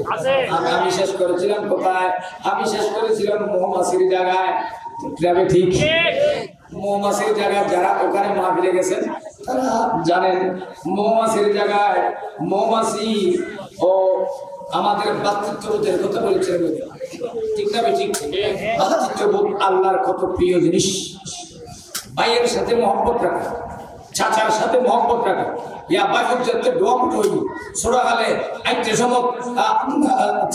আমি শেষ করেছিলাম কোথায়? আমি শেষ করেছিলাম মৌমাছির জায়গায়। যাবে ঠিক মৌমাছির জায়গায় যারা ওখানে মাহফিলে গেছেন তারা জানেন, মৌমাছির জায়গায় মৌমাছি ও আমাদের ভ্রাতৃত্ববোধের কথা বলেছিলেন, ঠিক না? ঠিক। ভ্রাতৃত্ববোধ আল্লাহর কত প্রিয় জিনিস। ভাইয়ের সাথে মহব্বত রাখা, চাচার সাথে মহব্বত রাখা, ইয়া বাইফুর যাতে দোয়া মুঠোই ছোড়া গালে আইতে সমক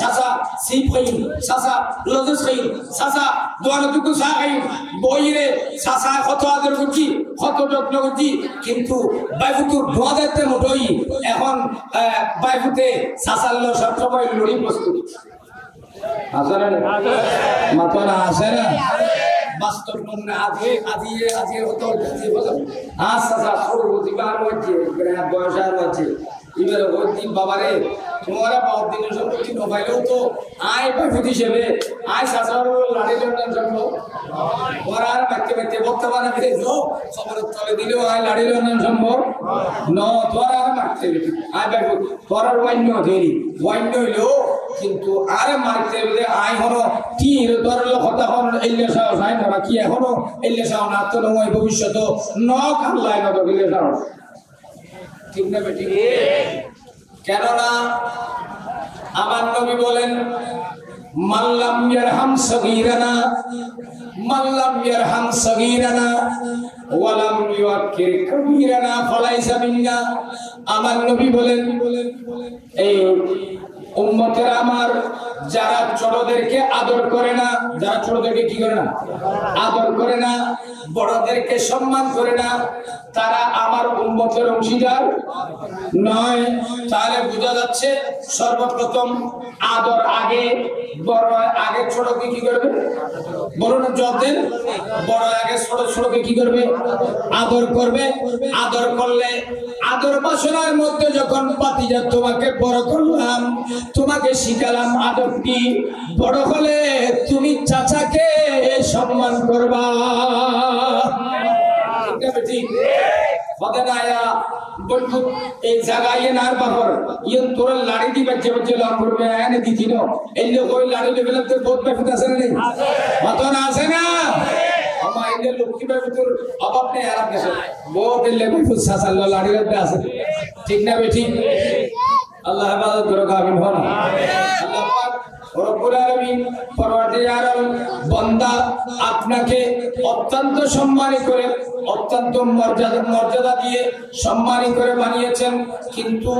চাচা সিপ খাইন, চাচা লজেস খাইন, চাচা দোয়ানটুকু চা খাইন, বইরে চাচা কত আদর করছি, কত যত্ন করছি, কিন্তু বাইফুতুর দোয়া যাতে মুঠোই এখন বাইফুতে চাচার লো সবসময় লড়ি প্রস্তুত আছে না? মাতারা আছে না? বাস্তব মনে আজকে হতো আচ্ছা ছোট প্রতিবার হচ্ছে বয়স আর হচ্ছে এবারে ওই দিন বাবারে তোমারা বহুত দিনের সম্পত্তি নবাইলেও তো আয় বাফুত হিসেবে আয় শাসন লাড়ি লন্ডন সম্ভব ওরা আর বাক্যে বর্তমানে খবরের তলে দিলেও আয় লাড়ি লন্ডন সম্ভব ন তোরা আর মারতে আয় বাফুত তোর ওয়ান্য ধরি ওয়ান্য হইলেও কিন্তু আর মারতে আয় হলো কি তোর কথা হন এলে সাহস আয় না কি এখনো এলে সাহস না তো নয় ভবিষ্যৎ ন কাল্লাই না তো এলে সাহস, ঠিক না বেটি? কেননা আমার নবী বলেন মাল্লাম ইয়ারহাম সগীরানা, মাল্লাম ইয়ারহাম সগীরানা ওয়ালাম ইউআক্কির কবীরানা ফালাইসা মিন্না। আমার নবী বলেন এই উম্মতেরা আমার যারা ছোটদেরকে আদর করে না, যারা ছোটদেরকে কি করে না আদর করে না, বড়দেরকে সম্মান করে না, তারা আমার উম্মতের অংশীদার নয়। তাহলে বোঝা যাচ্ছে সর্বপ্রথম আদর আগে, বড় আগে ছোটকে কি করবে? বড় না জবাব, বড় আগে ছোটকে কি করবে? আদর করবে। আদর করলে আদর বাসনার মধ্যে যখন পাতিজা তোমাকে বড় করলাম, তোমাকে শিখালাম আদর কি, বড় হলে তুমি চাচাকে সম্মান করবা, ঠিক? এই জায়গায় নার বাপর ইয়ন তোর লাড়ি দি বাচ্চা বাচ্চা লাভ করবে এনে দিতি না এই লোক ওই লাড়ি লেভেল তে বহুত বেফত আছে না নেই মাতন আছে না আমার এদের লক্ষ্মী বাবুর অভাব নেই আরব দেশে বহুত লেবুল সাসাল্লাহ লাড়িতে আছে ঠিক না বেঠিক আল্লাহ হেফাজত করুক আমিন হন আল্লাহ পাক রব্বুল আলামিন পরওয়ারদিগার আলম বান্দা আপনাকে অত্যন্ত সম্মানিত করে অত্যন্ত মর্যাদা দিয়ে সম্মানিত করে বানিয়েছেন কিন্তু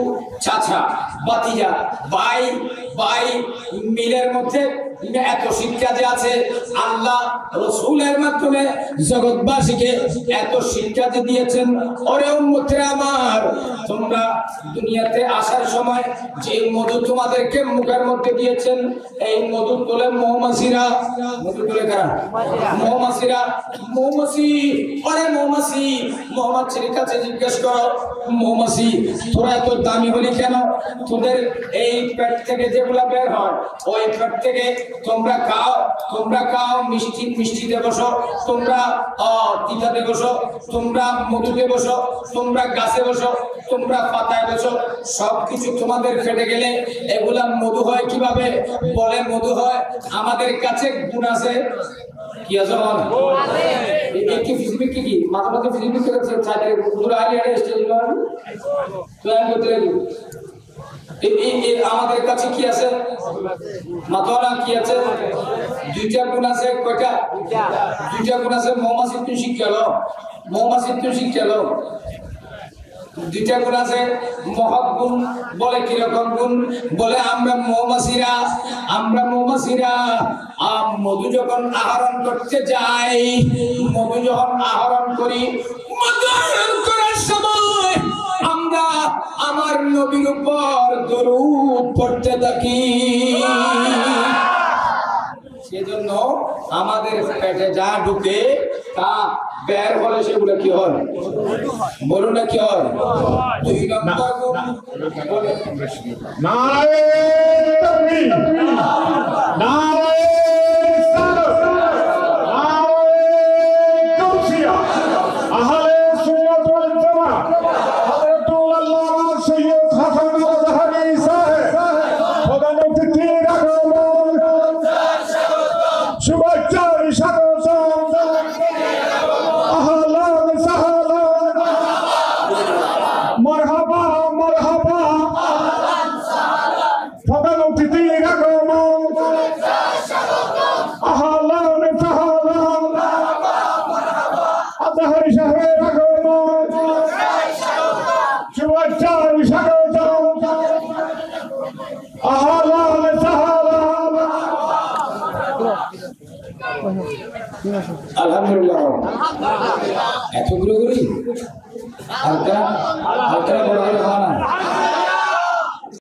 চাচা বাতিজা ভাই ভাই মিলের মধ্যে এত শিক্ষা যে আছে আল্লাহ রাসূলের মাধ্যমে জগৎবাসীকে এত শিক্ষা যে দিয়েছেন ওরে উম্মতেরা আমার তোমরা দুনিয়াতে আসার সময় যে মধু তোমাদেরকে মুখের মধ্যে দিয়েছেন এই মধু তোলে মৌমাছিরা মধু তোলে কারা মৌমাছিরা মৌমাছি ওরে মৌমাছি মৌমাছির কাছে জিজ্ঞেস করো মৌমাছি তোরা এত দামি হলি কেন তোদের এই পেট থেকে যেগুলা বের হয় ওই পেট থেকে তোমরা খাও মিষ্টিতে বসো তোমরা তিতাতে বসো তোমরা মধুতে বসো তোমরা গাছে বসো তোমরা পাতায় বসো সবকিছু তোমাদের ফেটে গেলে এগুলা মধু হয় কিভাবে বলে মধু হয় আমাদের কাছে গুণ আছে কি আছে কি ফিজিক্স কি মাথা মাথা ফিজিক্স চাইতে পুরো আইডিয়া স্টেজ প্ল্যান করতে আমাদের কাছে কি আছে মাতলা কি আছে দুইটা গুণ আছে কয়টা দুইটা গুণ আছে মৌমাছি তুমি শিখালো দুইটা গুণ আছে মহৎ গুণ বলে কিরকম গুণ বলে আমরা মৌমাছিরা মধু যখন আহরণ করতে যাই মধু যখন আহরণ করি মধু আহরণ করার সময় আমরা আমার নবীর উপর দরুদ পড়তে থাকি সেজন্য আমাদের পেটে যা ঢুকে তা বের হলে সেগুলো কি হয় বলুন না কি হয় দুই নম্বর গুণ নারায়ে তাকবীর নারায়ে রিসালাত নারায়ে তাওসিয়া আহলে সুন্নাত ওয়াল জামাত হযরতুল আল্লামা সৈয়দ হাসান আল-আজহারি সাহেব প্রধান অতিথি আগমন শুভেচ্ছা স্বাগত আহলান সাহলান মারহাবা মারহাবা প্রধান অতিথি আগমন আহলান সাহলান আজহারি সাহেবের আগমন শুভেচ্ছা স্বাগত আহলান সাহলান আলহামদুলিল্লাহ এতগুলো করি হালকা বড়